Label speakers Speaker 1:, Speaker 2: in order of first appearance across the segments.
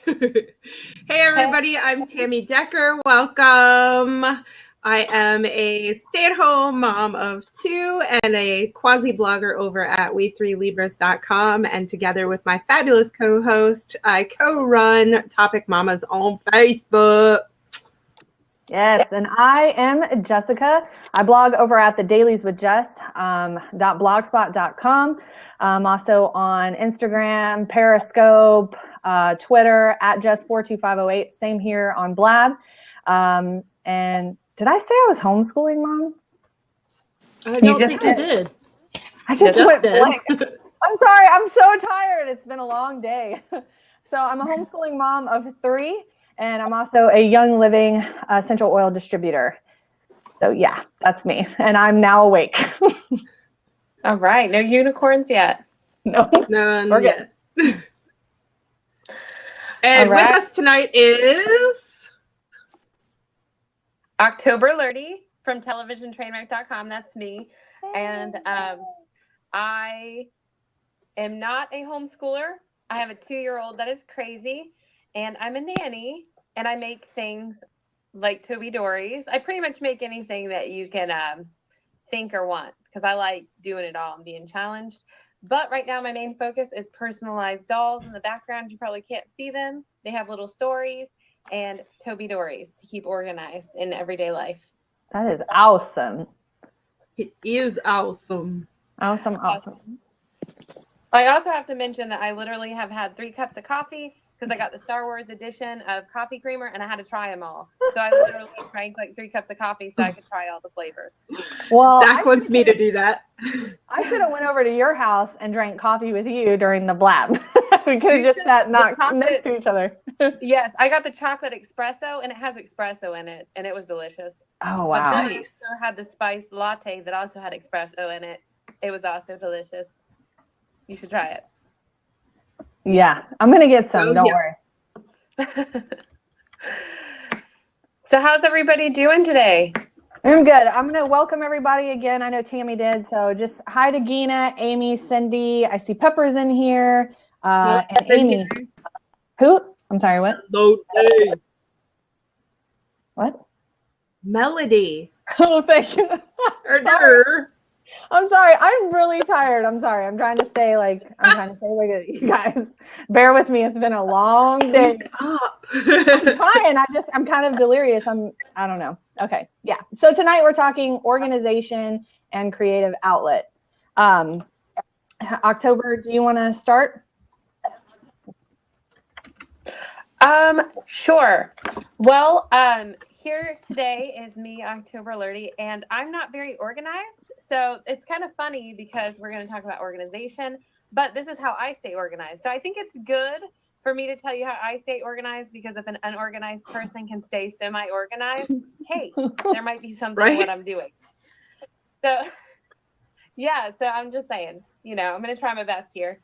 Speaker 1: Hey everybody, I'm Tami Decker. Welcome. I am a stay-at-home mom of two and a quasi-blogger over at we3libras.com. And together with my fabulous co-host, I co-run Topic Mamas on Facebook.
Speaker 2: Yes, and I am Jessica. I blog over at the Dailies with Jess .blogspot.com. Also on Instagram, Periscope, Twitter at Jess42508. Same here on Blab. And did I say I was homeschooling, Mom?
Speaker 1: I don't think you did.
Speaker 2: I just went blank. I'm sorry. I'm so tired. It's been a long day. So I'm a homeschooling mom of three. And I'm also a Young Living essential oil distributor. So yeah, that's me. And I'm now awake.
Speaker 3: All right. No unicorns yet.
Speaker 1: No, none yet. And with us tonight is
Speaker 3: October Lurdy from televisiontrainwreck.com. That's me. And I am not a homeschooler. I have a 2-year-old that is crazy. And I'm a nanny, and I make things like Toby Dory's. I pretty much make anything that you can think or want because I like doing it all and being challenged. But right now, my main focus is personalized dolls. In the background, you probably can't see them. They have little stories and Toby Dory's to keep organized in everyday life.
Speaker 2: That is awesome.
Speaker 1: It is awesome.
Speaker 2: Awesome.
Speaker 3: I also have to mention that I literally have had 3 cups of coffee because I got the Star Wars edition of coffee creamer and I had to try them all. So I literally drank like 3 cups of coffee so I could try all the flavors.
Speaker 2: Well,
Speaker 1: Zach wants me to do that.
Speaker 2: I should have went over to your house and drank coffee with you during the Blab. We could have just sat next to each other.
Speaker 3: Yes, I got the chocolate espresso and it has espresso in it and it was delicious.
Speaker 2: Oh, wow.
Speaker 3: But then I also had the spiced latte that also had espresso in it. It was also delicious. You should try it.
Speaker 2: Yeah, I'm going to get some. Don't worry.
Speaker 3: So how's everybody doing today?
Speaker 2: I'm good. I'm going to welcome everybody again. I know Tami did. So just hi to Gina, Amy, Cindy. I see Pepper's in here. And Amy. Who? I'm sorry, what?
Speaker 1: Melody.
Speaker 2: What?
Speaker 1: Melody.
Speaker 2: Oh, thank you. I'm sorry. I'm really tired. I'm sorry. I'm trying to stay like you guys. Bear with me. It's been a long day. I'm trying. I'm kind of delirious. I don't know. Okay. Yeah. So tonight we're talking organization and creative outlet. October, do you want to start?
Speaker 3: Sure. Well, here today is me, October Lurdy, and I'm not very organized. So it's kind of funny because we're going to talk about organization, but this is how I stay organized. So I think it's good for me to tell you how I stay organized because if an unorganized person can stay semi-organized, hey, there might be something in what I'm doing. So, yeah, so I'm just saying, I'm going to try my best here.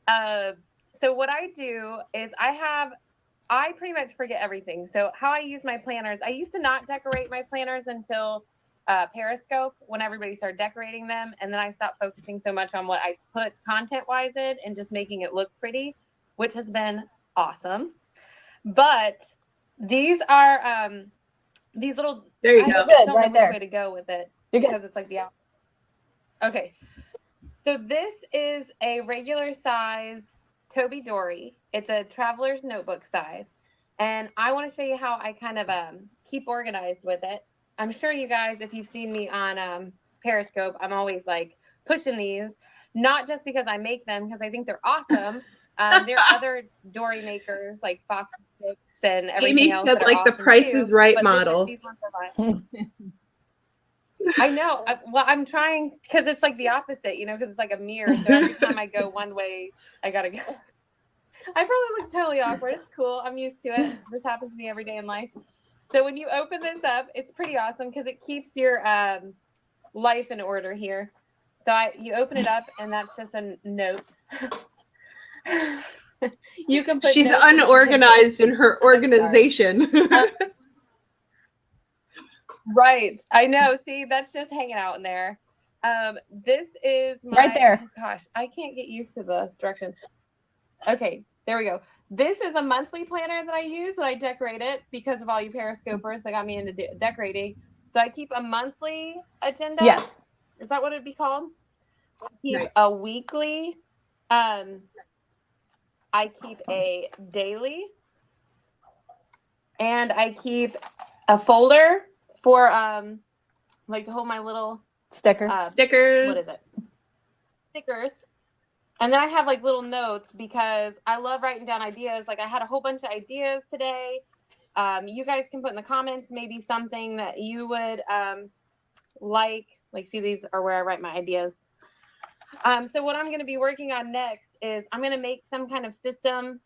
Speaker 3: So what I do is I pretty much forget everything. So how I use my planners, I used to not decorate my planners until Periscope when everybody started decorating them. And then I stopped focusing so much on what I put content-wise in and just making it look pretty, which has been awesome. But these are these little,
Speaker 1: there you go.
Speaker 3: I don't know which way to go with it because it's like the opposite. Okay. So this is a regular size Toby Dory. It's a traveler's notebook size. And I want to show you how I kind of keep organized with it. I'm sure you guys, if you've seen me on Periscope, I'm always like pushing these, not just because I make them, because I think they're awesome. There are other Dory makers like Fox Books and everything else.
Speaker 1: Amy said like the Price is Right model.
Speaker 3: These ones are fine. I know. Well, I'm trying because it's like the opposite, because it's like a mirror. So every time I go one way, I got to go. I probably look totally awkward. It's cool. I'm used to it. This happens to me every day in life. So when you open this up, it's pretty awesome because it keeps your life in order here. So you open it up, and that's just a note. You can put.
Speaker 1: She's unorganized in her organization.
Speaker 3: Right. I know. See, that's just hanging out in there. This is my,
Speaker 2: right there.
Speaker 3: Oh gosh, I can't get used to the direction. Okay, there we go. This is a monthly planner that I use when I decorate it because of all you periscopers that got me into decorating. So I keep a monthly agenda.
Speaker 2: Yes.
Speaker 3: Is that what it'd be called? I keep
Speaker 1: Right.
Speaker 3: a weekly. I keep a daily. And I keep a folder for like to hold my little
Speaker 2: Stickers.
Speaker 1: Stickers.
Speaker 3: What is it? Stickers. And then I have like little notes because I love writing down ideas. Like I had a whole bunch of ideas today. You guys can put in the comments maybe something that you would like. Like, see, these are where I write my ideas. So what I'm going to be working on next is I'm going to make some kind of system,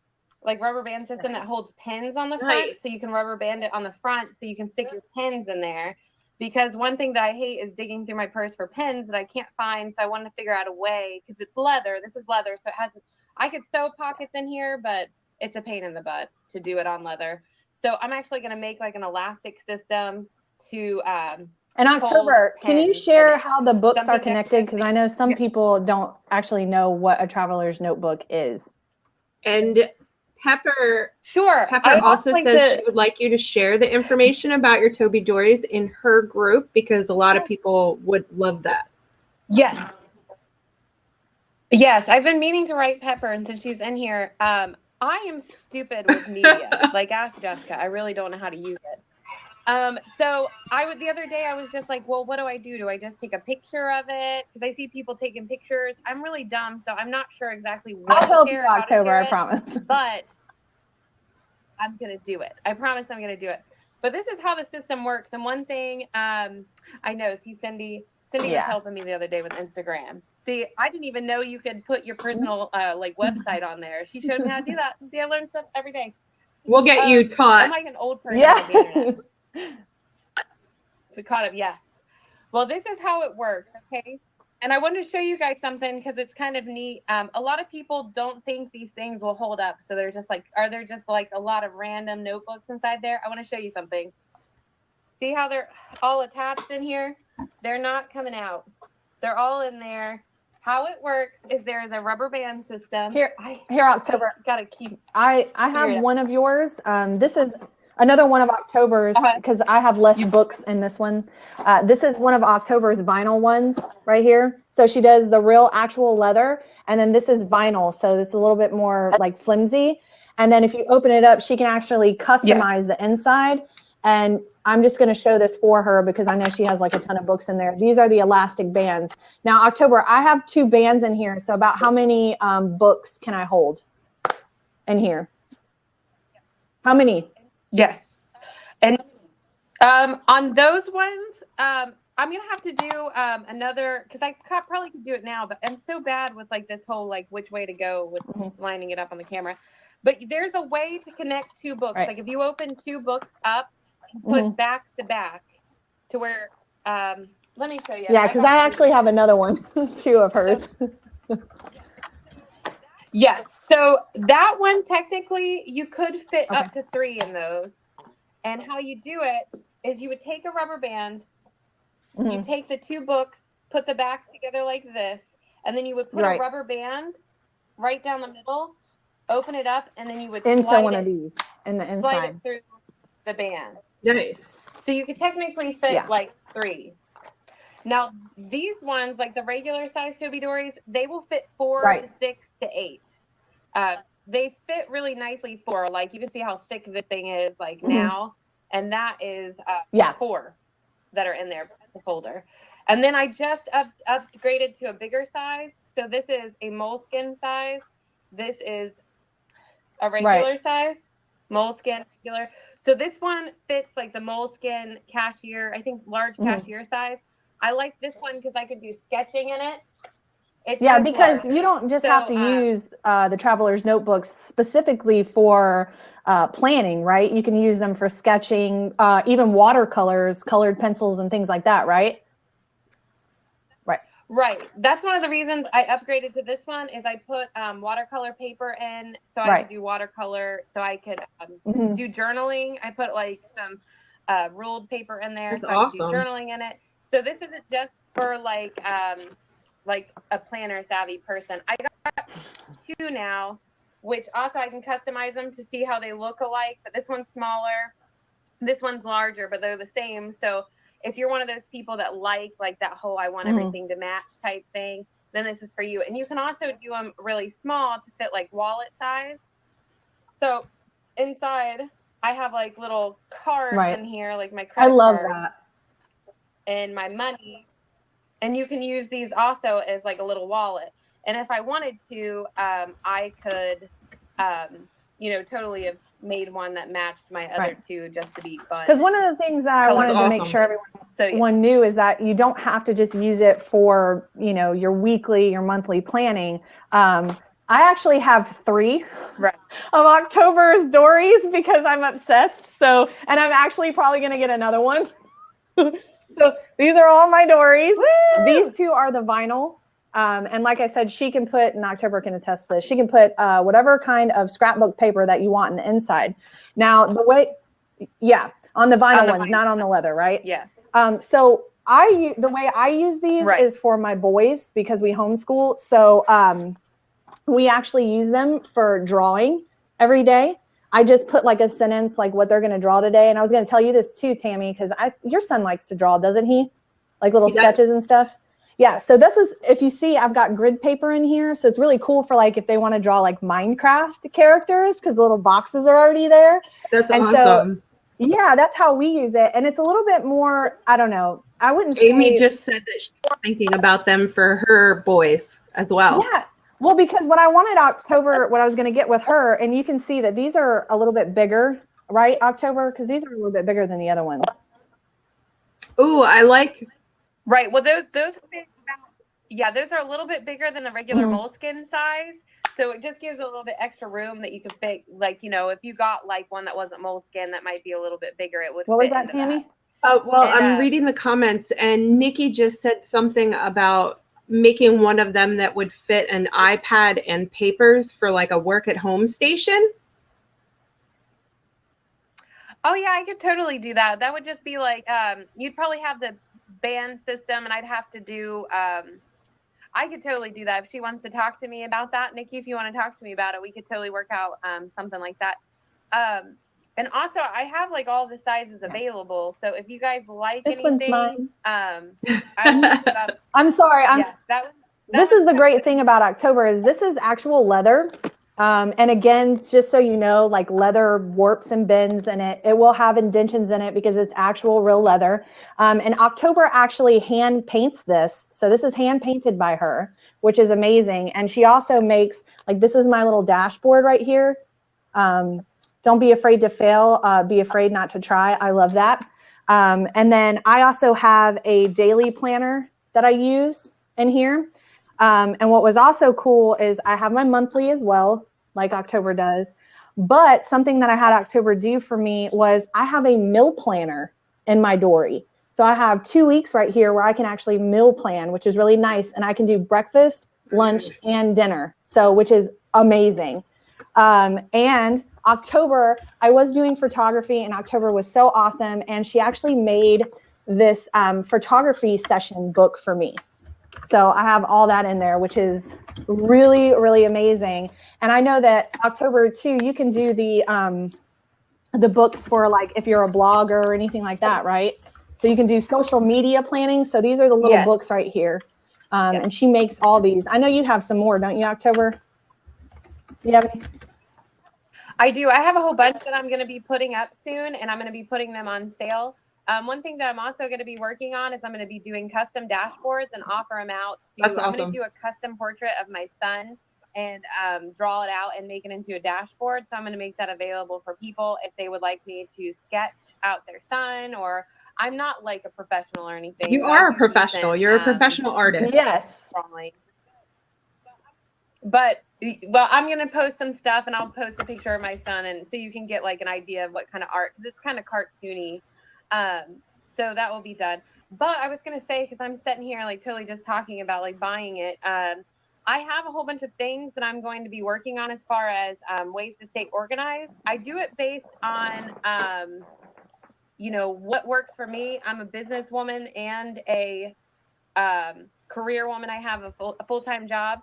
Speaker 3: like rubber band system that holds pins on the front.
Speaker 1: Nice.
Speaker 3: So you can rubber band it on the front so you can stick your pins in there. Because one thing that I hate is digging through my purse for pins that I can't find. So I wanted to figure out a way, because it's leather. This is leather. So it has, I could sew pockets in here, but it's a pain in the butt to do it on leather. So I'm actually going to make like an elastic system to
Speaker 2: And October, can you share how the books are connected? Because I know some people don't actually know what a traveler's notebook is.
Speaker 1: And Pepper
Speaker 3: Sure.
Speaker 1: Pepper also said she would like you to share the information about your Toby Dories in her group because a lot of people would love that.
Speaker 3: Yes. Yes, I've been meaning to write Pepper, and since she's in here, I am stupid with media. Like, ask Jessica. I really don't know how to use it. So the other day I was just like, well, what do I do? Do I just take a picture of it? Because I see people taking pictures. I'm really dumb, so I'm not sure exactly what
Speaker 2: I'll help you, October, I promise.
Speaker 3: But I'm going to do it. I promise I'm going to do it. But this is how the system works. And one thing I know, see, Cindy was helping me the other day with Instagram. See, I didn't even know you could put your personal like website on there. She showed me how to do that. See, I learn stuff every day.
Speaker 1: We'll get you taught.
Speaker 3: I'm like an old person on the internet. We caught up, yes. Well, this is how it works, okay? And I wanted to show you guys something because it's kind of neat. A lot of people don't think these things will hold up. So they're just like, are there just like a lot of random notebooks inside there? I want to show you something. See how they're all attached in here? They're not coming out. They're all in there. How it works is there is a rubber band system.
Speaker 2: Here, October.
Speaker 3: Gotta keep.
Speaker 2: I have one of yours. This is another one of October's because I have less books in this one. This is one of October's vinyl ones right here. So she does the real actual leather, and then this is vinyl, so it's a little bit more like flimsy. And then if you open it up, she can actually customize the inside. And I'm just going to show this for her because I know she has like a ton of books in there. These are the elastic bands. Now, October, I have 2 bands in here. So about how many books can I hold in here? How many?
Speaker 3: Yes. And on those ones, I'm going to have to do another, because I probably could do it now, but I'm so bad with like this whole like which way to go with lining it up on the camera. But there's a way to connect 2 books. Like if you open 2 books up and put back to back to where, let me show you.
Speaker 2: Yeah, because I actually have another one too of hers.
Speaker 3: Yes. So that one, technically, you could fit up to 3 in those. And how you do it is you would take a rubber band, you take the 2 books, put the back together like this, and then you would put a rubber band right down the middle, open it up, and then you would
Speaker 2: into one of these in the inside.
Speaker 3: Slide it through the band.
Speaker 1: Nice.
Speaker 3: So you could technically fit like 3. Now, these ones, like the regular size Toby Dories, they will fit 4 to 6 to 8. They fit really nicely for, like, you can see how thick this thing is, like, now. And that is 4 that are in there, the folder. And then I just upgraded to a bigger size. So this is a moleskin size. This is a regular size. Moleskin, regular. So this one fits, like, the moleskin cashier, I think large cashier size. I like this one because I could do sketching in it. It's
Speaker 2: because you don't just have to use the traveler's notebooks specifically for planning, right? You can use them for sketching, even watercolors, colored pencils, and things like that, right?
Speaker 3: Right. That's one of the reasons I upgraded to this one is I put watercolor paper in so I could do watercolor, so I could do journaling. I put like some ruled paper in there so I could do journaling in it. So this isn't just for like a planner savvy person. I got 2 now which also I can customize them to see how they look alike. But this one's smaller, this one's larger, but they're the same. So if you're one of those people that like that whole I want everything to match type thing, then this is for you. And you can also do them really small to fit like wallet sized. So inside I have like little cards in here, like my credit cards and my money. And you can use these also as like a little wallet. And if I wanted to, I could, totally have made one that matched my other two just to be fun.
Speaker 2: Because one of the things that I wanted to make sure everyone knew is that you don't have to just use it for, your weekly, your monthly planning. I actually have 3 of October's Dories because I'm obsessed. So, and I'm actually probably going to get another one. So these are all my Dories. Woo! These 2 are the vinyl. And like I said, she can put, and October can attest to this, she can put whatever kind of scrapbook paper that you want in the inside. Now, on the vinyl ones, not on the leather, right?
Speaker 3: Yeah.
Speaker 2: So the way I use these is for my boys because we homeschool. So we actually use them for drawing every day. I just put like a sentence, like what they're going to draw today. And I was going to tell you this too, Tami, because your son likes to draw, doesn't he? Like little sketches and stuff. Yeah. So this is, if you see, I've got grid paper in here. So it's really cool for like, if they want to draw like Minecraft characters, because the little boxes are already there.
Speaker 1: That's awesome.
Speaker 2: So, yeah, that's how we use it. And it's a little bit more, I don't know. I wouldn't say.
Speaker 1: Amy just said that she's thinking about them for her boys as well.
Speaker 2: Yeah. Well, because what I wanted October, what I was going to get with her, and you can see that these are a little bit bigger, right, October? Because these are a little bit bigger than the other ones.
Speaker 1: Ooh, I like.
Speaker 3: Right. Well, those those are a little bit bigger than the regular moleskin size. So it just gives a little bit extra room that you could fit. Like, if you got like one that wasn't moleskin, that might be a little bit bigger. It would.
Speaker 2: What was that, Tami?
Speaker 1: I'm reading the comments, and Nikki just said something about making one of them that would fit an iPad and papers for like a work at home station.
Speaker 3: Oh yeah, I could totally do that. That would just be like, you'd probably have the band system, and I'd have to do, I could totally do that. If she wants to talk to me about that, Nikki, if you want to talk to me about it, we could totally work out something like that. And also, I have like all the sizes available. So if you guys like anything,
Speaker 2: I'm sorry. This is the great thing about October is this is actual leather. And again, just so you know, like leather warps and bends in it. It will have indentions in it because it's actual real leather. And October actually hand paints this. So this is hand painted by her, which is amazing. And she also makes, like, this is my little dashboard right here. Don't be afraid to fail. Be afraid not to try. I love that. And then I also have a daily planner that I use in here. And what was also cool is I have my monthly as well, like October does. But something that I had October do for me was I have a meal planner in my Dory. So I have 2 weeks right here where I can actually meal plan, which is really nice. And I can do breakfast, lunch, and dinner. So, which is amazing. And October, I was doing photography, and October was so awesome. And she actually made this photography session book for me. So I have all that in there, which is really, really amazing. And I know that October too, you can do the books for like if you're a blogger or anything like that, right? So you can do social media planning. So these are the little books right here. And she makes all these. I know you have some more, don't you, October? You have any?
Speaker 3: I do. I have a whole bunch that I'm going to be putting up soon, and I'm going to be putting them on sale. One thing that I'm also going to be working on is I'm going to be doing custom dashboards and offer them out to, I'm going to do a custom portrait of my son and draw it out and make it into a dashboard. So I'm going to make that available for people if they would like me to sketch out their son, or I'm not like a professional or anything.
Speaker 1: You are a professional. You're a professional artist.
Speaker 2: Yes.
Speaker 3: But, well, I'm going to post some stuff, and I'll post a picture of my son, and so you can get like an idea of what kind of art, because it's kind of cartoony. So that will be done. But I was going to say, because I'm sitting here like totally just talking about like buying it. I have a whole bunch of things that I'm going to be working on as far as ways to stay organized. I do it based on, what works for me. I'm a businesswoman and a career woman. I have a full-time job.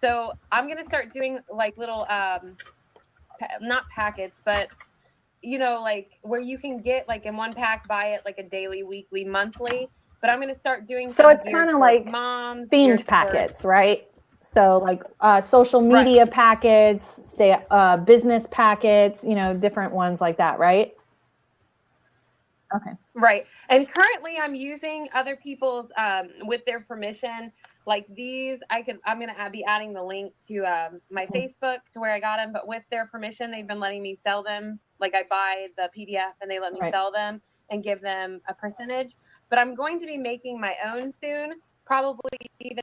Speaker 3: So I'm going to start doing like little, not packets, but you know, like where you can get like in one pack, buy it like a daily, weekly, monthly. But I'm going to start doing
Speaker 2: so it's kind of like
Speaker 3: moms,
Speaker 2: themed packets, right? So like social media packets, say business packets, you know, different ones like that, right? Okay.
Speaker 3: Right. And currently I'm using other people's with their permission. Like these, I'm going to be adding the link to my Facebook to where I got them, but with their permission, they've been letting me sell them. Like I buy the PDF and they let me sell them and give them a percentage. But I'm going to be making my own soon, probably even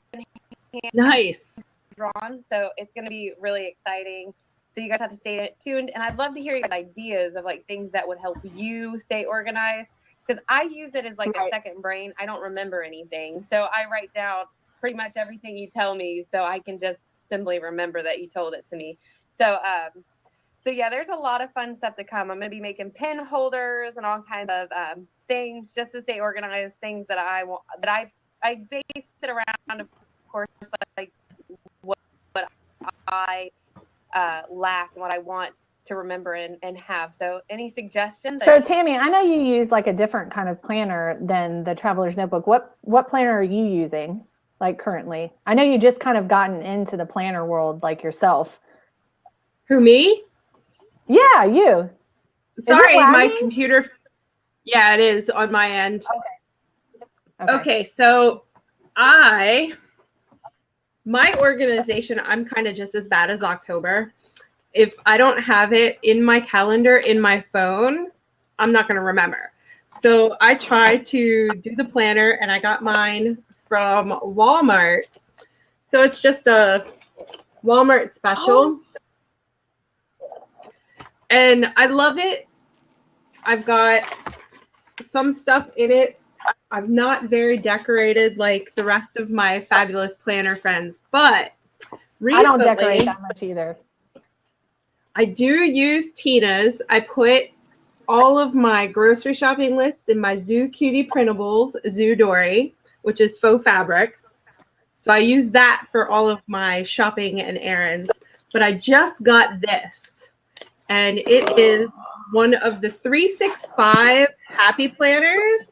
Speaker 1: nice
Speaker 3: drawn. So it's going to be really exciting. So you guys have to stay tuned. And I'd love to hear your ideas of like things that would help you stay organized. Because I use it as like a second brain. I don't remember anything. So I write down pretty much everything you tell me so I can just simply remember that you told it to me. So yeah, there's a lot of fun stuff to come. I'm going to be making pin holders and all kinds of things just to stay organized, things that I want, that I base it around, of course, like what I lack and what I want to remember and have. So any suggestions?
Speaker 2: So Tami, I know you use like a different kind of planner than the Traveler's Notebook. What planner are you using like currently? I know you just kind of gotten into the planner world like yourself.
Speaker 1: Who, me?
Speaker 2: Yeah, you.
Speaker 1: Sorry, my computer. Yeah, it is on my end. Okay, so my organization, I'm kind of just as bad as October. If I don't have it in my calendar, in my phone, I'm not going to remember. So I try to do the planner, and I got mine from Walmart. So it's just a Walmart special. And I love it. I've got some stuff in it. I'm not very decorated like the rest of my fabulous planner friends, but recently,
Speaker 2: I don't decorate that much either.
Speaker 1: I do use Tina's. I put all of my grocery shopping lists in my Zoo Cutie printables, Zoo Dory, which is faux fabric. So I use that for all of my shopping and errands. But I just got this, and it is one of the 365 happy planners.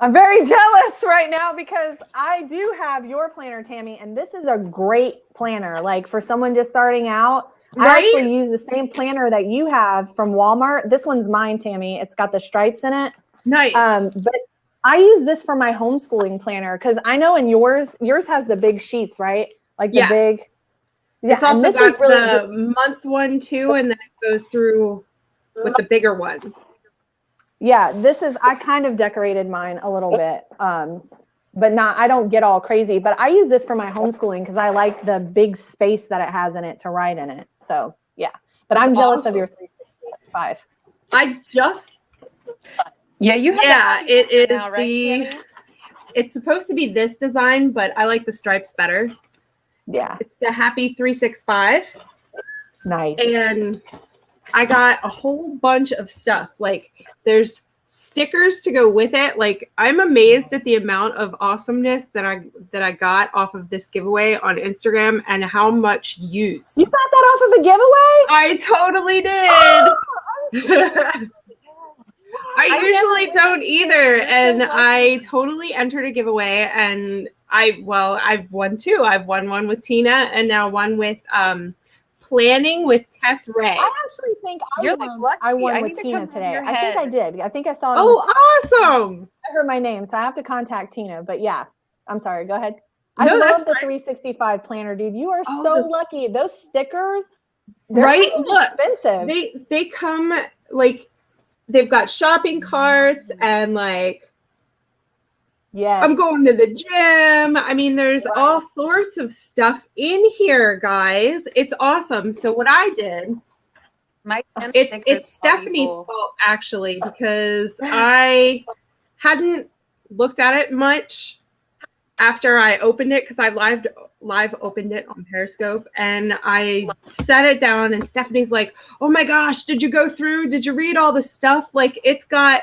Speaker 2: I'm very jealous right now because I do have your planner, Tami, and this is a great planner. Like for someone just starting out, right? I actually use the same planner that you have from Walmart. This one's mine, Tami. It's got the stripes in it.
Speaker 1: Nice.
Speaker 2: But I use this for my homeschooling planner because I know in yours has the big sheets, right? Like the big.
Speaker 1: Yeah, it's also got the month one too, and then it goes through with the bigger ones.
Speaker 2: Yeah, I kind of decorated mine a little bit, but I don't get all crazy. But I use this for my homeschooling because I like the big space that it has in it to write in it. So, yeah. But I'm jealous of your 365.
Speaker 3: Yeah, you have
Speaker 1: it is
Speaker 3: now, right,
Speaker 1: it's supposed to be this design, but I like the stripes better.
Speaker 2: Yeah.
Speaker 1: It's the Happy 365.
Speaker 2: Nice.
Speaker 1: And I got a whole bunch of stuff. Like there's stickers to go with it. Like I'm amazed at the amount of awesomeness that I got off of this giveaway on Instagram and how much use.
Speaker 2: You got that off of a giveaway?
Speaker 1: I totally did.
Speaker 2: Oh,
Speaker 1: I usually don't either, and I totally entered a giveaway, and I've won two. I've won one with Tina, and now one with planning with Tess Ray.
Speaker 2: I actually think I won with Tina today. I think I did. I think I saw it.
Speaker 1: Awesome!
Speaker 2: I heard my name, so I have to contact Tina. But yeah, I'm sorry. Go ahead. I love the 365 planner, dude. You are so lucky. Those stickers, they're expensive.
Speaker 1: They come like. They've got shopping carts and like,
Speaker 2: yes,
Speaker 1: I'm going to the gym. I mean, there's all sorts of stuff in here, guys. It's awesome. So what I did, it's Stephanie's fault actually, because I hadn't looked at it much after I opened it, because I live opened it on Periscope, and I set it down, and Stephanie's like, oh my gosh, did you go through? Did you read all the stuff? Like, it's got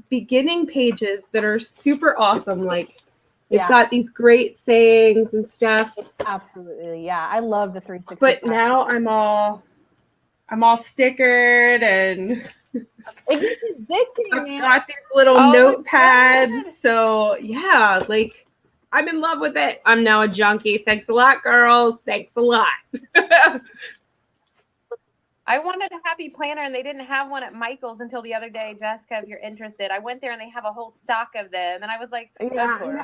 Speaker 1: beginning pages that are super awesome. Like, It's got these great sayings and stuff.
Speaker 2: Absolutely. Yeah. I love the 365.
Speaker 1: But now I'm all stickered and
Speaker 2: it gets addicting,
Speaker 1: I've
Speaker 2: man.
Speaker 1: got these little notepads. So yeah, like I'm in love with it. I'm now a junkie. Thanks a lot, girls. Thanks a lot.
Speaker 3: I wanted a happy planner and they didn't have one at Michael's until the other day. Jessica, if you're interested, I went there and they have a whole stock of them. And I was like, of course.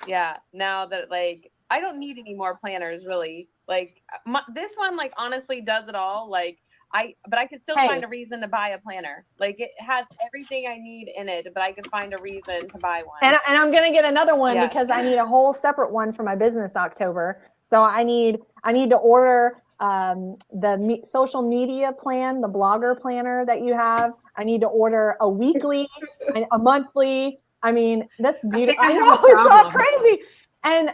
Speaker 3: Yeah. Now that like, I don't need any more planners really. Like this one, like honestly does it all. Like but I could still find a reason to buy a planner. Like it has everything I need in it, but I could find a reason to buy one.
Speaker 2: And I'm going to get another one because I need a whole separate one for my business October. So I need to order the social media plan, the blogger planner that you have. I need to order a weekly, a monthly. I mean, that's beautiful. I know it's all crazy. And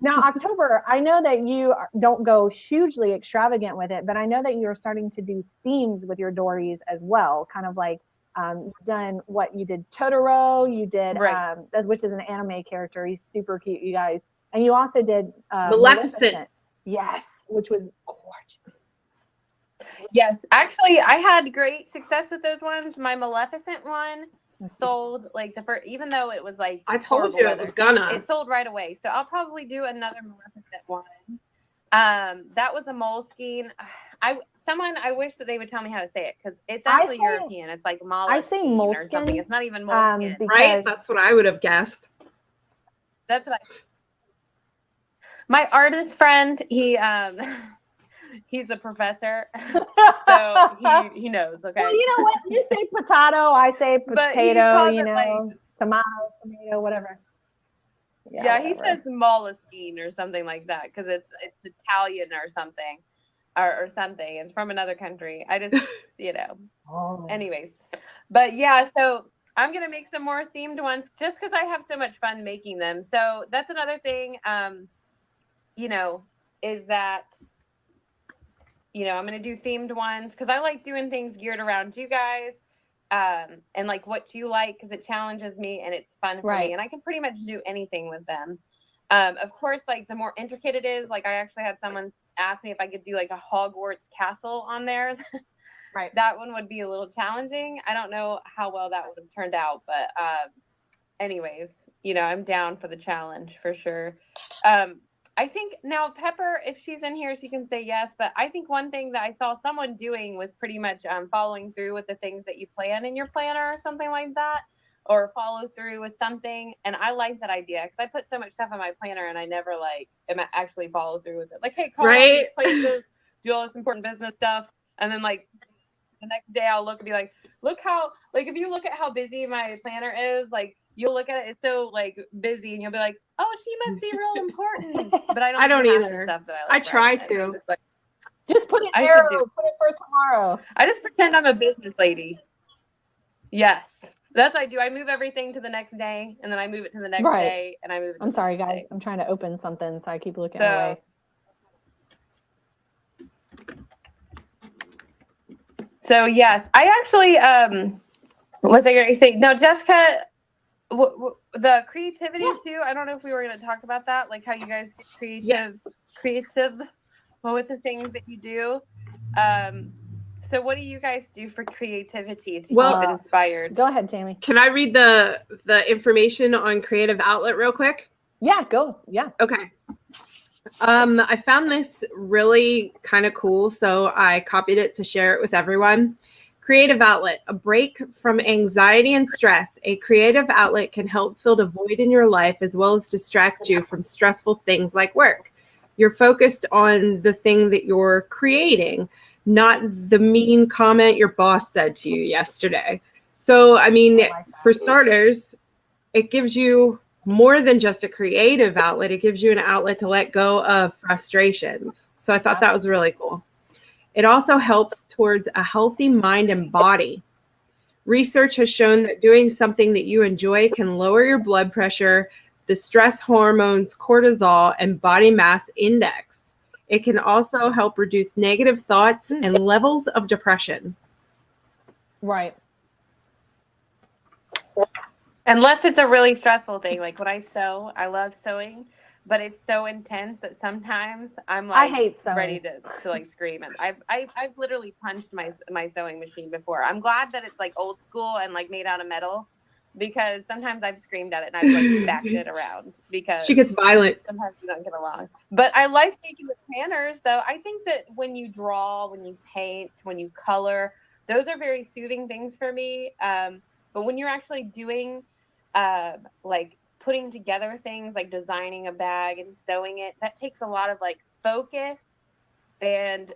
Speaker 2: now October, I know that you don't go hugely extravagant with it, but I know that you're starting to do themes with your Dories as well. Kind of like you've done what you did Totoro, you did, which is an anime character. He's super cute, you guys. And you also did Maleficent. Yes, which was gorgeous.
Speaker 3: Yes, actually, I had great success with those ones. My Maleficent one sold like the first, even though it was like
Speaker 1: I told you
Speaker 3: weather, it sold right away. So I'll probably do another Maleficent one. That was a Moleskine. I wish that they would tell me how to say it because it's actually European. It's like Moleskine.
Speaker 2: I say Moleskine
Speaker 3: or something. It's not even Moleskine.
Speaker 1: Right? That's what I would have guessed.
Speaker 3: That's what my artist friend, he's a professor, so he knows. Okay.
Speaker 2: Well, you know what? You say potato, I say potato. You know, like, tomato, whatever.
Speaker 3: Yeah, he says Moleskine or something like that because it's Italian or something, or something. It's from another country. I just, Anyways, but yeah, so I'm gonna make some more themed ones just because I have so much fun making them. So that's another thing. Is that, I'm going to do themed ones because I like doing things geared around you guys and like what you like because it challenges me and it's fun for me. And I can pretty much do anything with them. Of course, like the more intricate it is, like I actually had someone ask me if I could do like a Hogwarts castle on theirs.
Speaker 2: Right.
Speaker 3: That one would be a little challenging. I don't know how well that would have turned out, but anyways, I'm down for the challenge for sure. I think now Pepper, if she's in here, she can say yes. But I think one thing that I saw someone doing was pretty much following through with the things that you plan in your planner or something like that, or follow through with something. And I like that idea because I put so much stuff in my planner and I never actually follow through with it. Like, hey, call all these places, do all this important business stuff, and then like the next day I'll look and be like, look how if you look at how busy my planner is, like. You'll look at it, it's so like busy, and you'll be like, "Oh, she must be real important." But I don't either. Stuff that I
Speaker 1: try to.
Speaker 2: Just put it there. Put it for tomorrow.
Speaker 3: I just pretend I'm a business lady. Yes, that's what I do. I move everything to the next day, and then I move it to the next day, and I move it.
Speaker 2: I'm sorry, guys. I'm trying to open something, so I keep looking away.
Speaker 3: So yes, I actually what was I going to say? No, Jessica. The creativity too. I don't know if we were going to talk about that, like how you guys get creative with the things that you do. So what do you guys do for creativity to keep inspired?
Speaker 2: Go ahead, Tami.
Speaker 1: Can I read the information on Creative Outlet real quick?
Speaker 2: Yeah, go. Yeah.
Speaker 1: Okay. I found this really kind of cool, so I copied it to share it with everyone. Creative outlet, a break from anxiety and stress. A creative outlet can help fill the void in your life as well as distract you from stressful things like work. You're focused on the thing that you're creating, not the mean comment your boss said to you yesterday. So, I mean, for starters, it gives you more than just a creative outlet. It gives you an outlet to let go of frustrations. So I thought that was really cool. It also helps towards a healthy mind and body. Research has shown that doing something that you enjoy can lower your blood pressure, the stress hormones, cortisol, and body mass index. It can also help reduce negative thoughts and levels of depression.
Speaker 2: Right.
Speaker 3: Unless it's a really stressful thing. Like when I sew, I love sewing, but it's so intense that sometimes I'm like
Speaker 2: I hate sewing.
Speaker 3: ready to like scream. And I've literally punched my sewing machine before. I'm glad that it's like old school and like made out of metal, because sometimes I've screamed at it and I've like backed it around because
Speaker 1: She gets violent.
Speaker 3: sometimes you don't get along. But I like making the planners, though. I think that when you draw, when you paint, when you color, those are very soothing things for me. But when you're actually doing like putting together things like designing a bag and sewing it, that takes a lot of like focus. And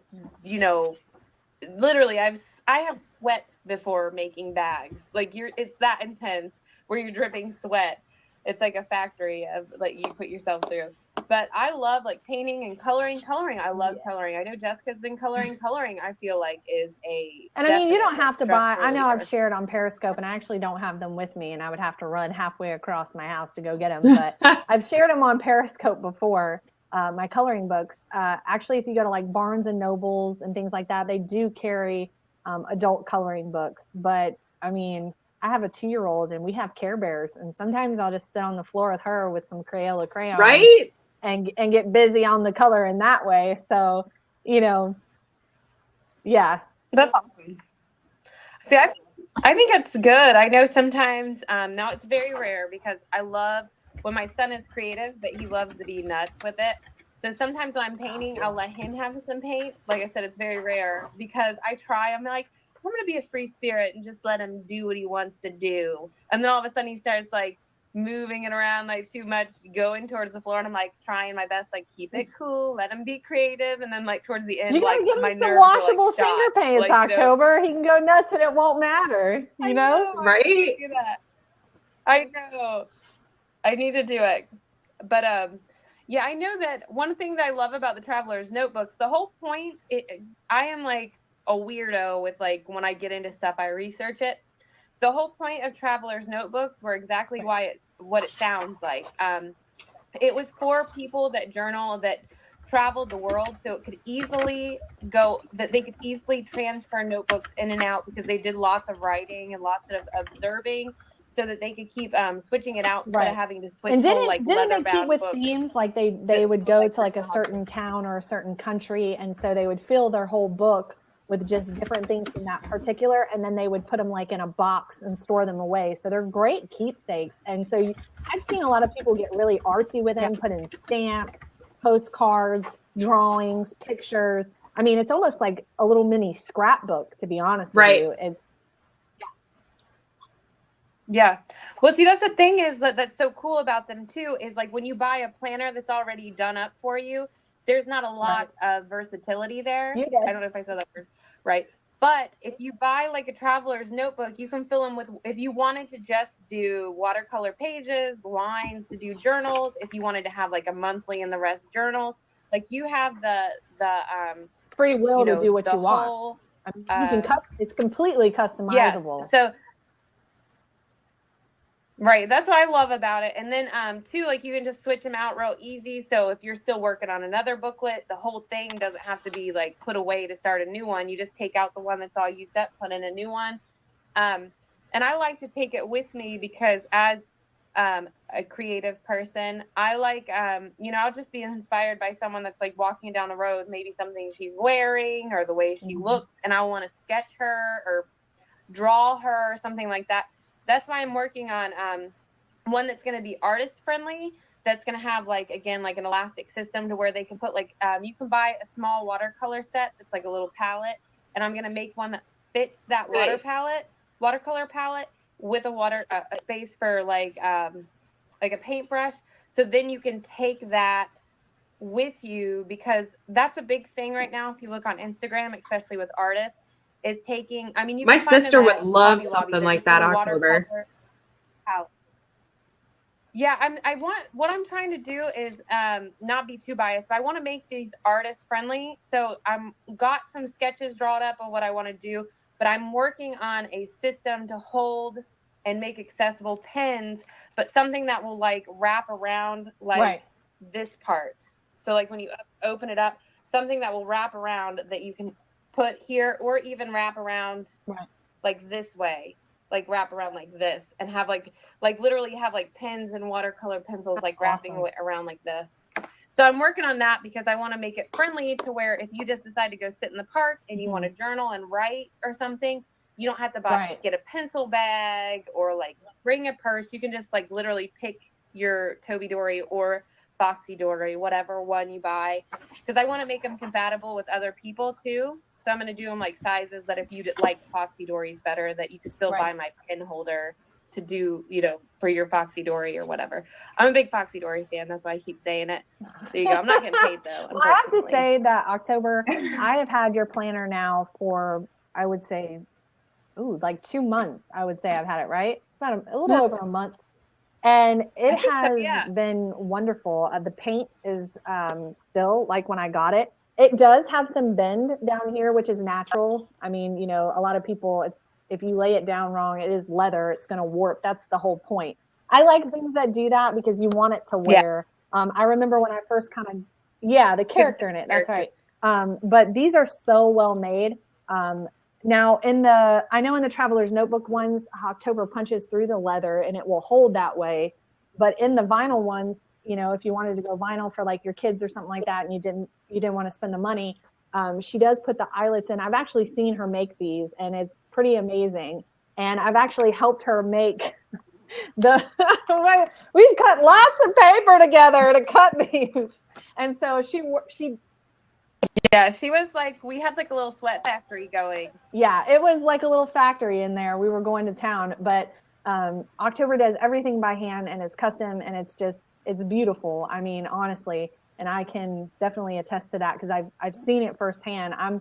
Speaker 3: literally I have sweat before making bags. Like it's that intense where you're dripping sweat. It's like a factory of like you put yourself through. But I love like painting and coloring. I love coloring. I know Jessica's been coloring. I feel like is a
Speaker 2: And I mean, you don't have to buy. I know
Speaker 3: reliever.
Speaker 2: I've shared on Periscope, and I actually don't have them with me, and I would have to run halfway across my house to go get them. But I've shared them on Periscope before. My coloring books. Actually, if you go to like Barnes and Nobles and things like that, they do carry adult coloring books. But I mean, I have a 2-year-old, and we have Care Bears, and sometimes I'll just sit on the floor with her with some Crayola crayons,
Speaker 1: right?
Speaker 2: And get busy on the color in that way. So, yeah.
Speaker 3: That's awesome. See, I think it's good. I know sometimes, now it's very rare because I love when my son is creative, but he loves to be nuts with it. So sometimes when I'm painting, I'll let him have some paint. Like I said, it's very rare because I'm like, I'm going to be a free spirit and just let him do what he wants to do. And then all of a sudden he starts like moving it around like too much, going towards the floor, and I'm like trying my best, like keep it cool, let him be creative, and then like towards the end,
Speaker 2: You gotta
Speaker 3: like
Speaker 2: give
Speaker 3: my
Speaker 2: him some
Speaker 3: nerves
Speaker 2: washable
Speaker 3: are, like,
Speaker 2: finger
Speaker 3: shot.
Speaker 2: paints,
Speaker 3: like,
Speaker 2: October. He can go nuts and it won't matter.
Speaker 3: I know,
Speaker 1: right?
Speaker 3: I know. I need to do it. But yeah, I know that one thing that I love about the Traveler's Notebooks, the whole point, I am like a weirdo with like when I get into stuff, I research it. The whole point of Traveler's Notebooks were exactly what it sounds like. It was for people that journal, that traveled the world, so it could easily that they could easily transfer notebooks in and out because they did lots of writing and lots of observing, so that they could keep switching it out instead of having to switch.
Speaker 2: And didn't
Speaker 3: leather
Speaker 2: they keep with
Speaker 3: books.
Speaker 2: themes? Like they would go to like a certain town or a certain country, and so they would fill their whole book with just different things from that particular, and then they would put them like in a box and store them away. So they're great keepsakes. And so I've seen a lot of people get really artsy with them, put in stamps, postcards, drawings, pictures. I mean, it's almost like a little mini scrapbook, to be honest with you. It's
Speaker 3: Yeah. Well, see, that's the thing is that's so cool about them too, is like when you buy a planner that's already done up for you, there's not a lot of versatility there. I don't know if I said that word right. But if you buy like a Traveler's Notebook, you can fill them with, if you wanted to just do watercolor pages, lines, to do journals, if you wanted to have like a monthly and the rest journals, like you have the
Speaker 2: free will to do what you want. I mean, you can it's completely customizable.
Speaker 3: Yes. So right, that's what I love about it. And then too, like you can just switch them out real easy. So if you're still working on another booklet, the whole thing doesn't have to be like put away to start a new one. You just take out the one that's all used up, put in a new one. And I like to take it with me because as a creative person, I like I'll just be inspired by someone that's like walking down the road, maybe something she's wearing or the way she looks, and I want to sketch her or draw her or something like that. That's why I'm working on one that's going to be artist friendly. That's going to have like an elastic system to where they can put like you can buy a small watercolor set that's like a little palette, and I'm going to make one that fits that watercolor palette with a space for like a paintbrush. So then you can take that with you, because that's a big thing right now. If you look on Instagram, especially with artists, is taking. I mean,
Speaker 1: my sister would love something like that, October.
Speaker 3: Yeah, what I'm trying to do is not be too biased, but I want to make these artist friendly. So I'm got some sketches drawn up of what I want to do, but I'm working on a system to hold and make accessible pens, but something that will like wrap around like this part. So like when you open it up, something that will wrap around that you can put here, or even wrap around like this way, like wrap around like this and have like literally have like pens and watercolor pencils like wrapping around like this. So I'm working on that because I want to make it friendly to where if you just decide to go sit in the park and you want to journal and write or something, you don't have to get a pencil bag or like bring a purse. You can just like literally pick your Toby Dory or Foxy Dory, whatever one you buy, because I want to make them compatible with other people too. So I'm going to do them like sizes that if you like Foxy Dories better, that you could still buy my pen holder to do, you know, for your Foxy Dory or whatever. I'm a big Foxy Dory fan. That's why I keep saying it. There you go. I'm not getting paid though.
Speaker 2: Well, I have to say that October, I have had your planner now for, I would say, like 2 months. I would say I've had it, right? About a little over a month. And it has been wonderful. The paint is still like when I got it. It does have some bend down here, which is natural. I mean, you know, a lot of people, if you lay it down wrong, it is leather. It's going to warp. That's the whole point. I like things that do that because you want it to wear. I remember when I first kind of, the character in it. That's right. But these are so well made. Now I know in the Traveler's Notebook ones, October punches through the leather and it will hold that way. But in the vinyl ones, you know, if you wanted to go vinyl for like your kids or something like that, and you didn't want to spend the money, she does put the eyelets in. I've actually seen her make these, and it's pretty amazing. And I've actually helped her make we've cut lots of paper together to cut these. And so she
Speaker 3: was like, we had like a little sweat factory going.
Speaker 2: Yeah, it was like a little factory in there. We were going to town, but October does everything by hand, and it's custom, and it's beautiful. I mean, honestly, and I can definitely attest to that because I've seen it firsthand. I'm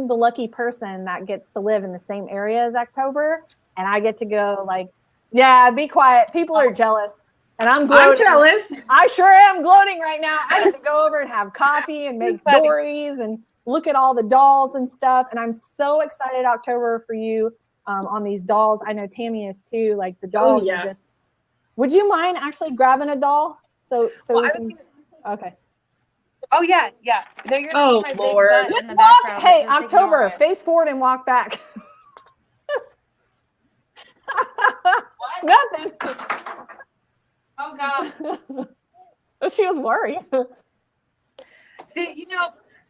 Speaker 2: the lucky person that gets to live in the same area as October, and I get to go like, be quiet. People are jealous, and I'm gloating.
Speaker 1: I'm jealous.
Speaker 2: I sure am gloating right now. I get to go over and have coffee and make dories and look at all the dolls and stuff, and I'm so excited, October, for you. On these dolls. I know Tami is too. Like the dolls are just. Would you mind actually grabbing a doll? Okay.
Speaker 3: Oh yeah. No, you're
Speaker 1: oh
Speaker 3: my
Speaker 1: Lord.
Speaker 3: Big butt
Speaker 2: just
Speaker 3: in the
Speaker 2: walk.
Speaker 3: background.
Speaker 2: Hey, October, face forward and walk back. Nothing.
Speaker 3: Oh God.
Speaker 2: She was worried.
Speaker 3: See,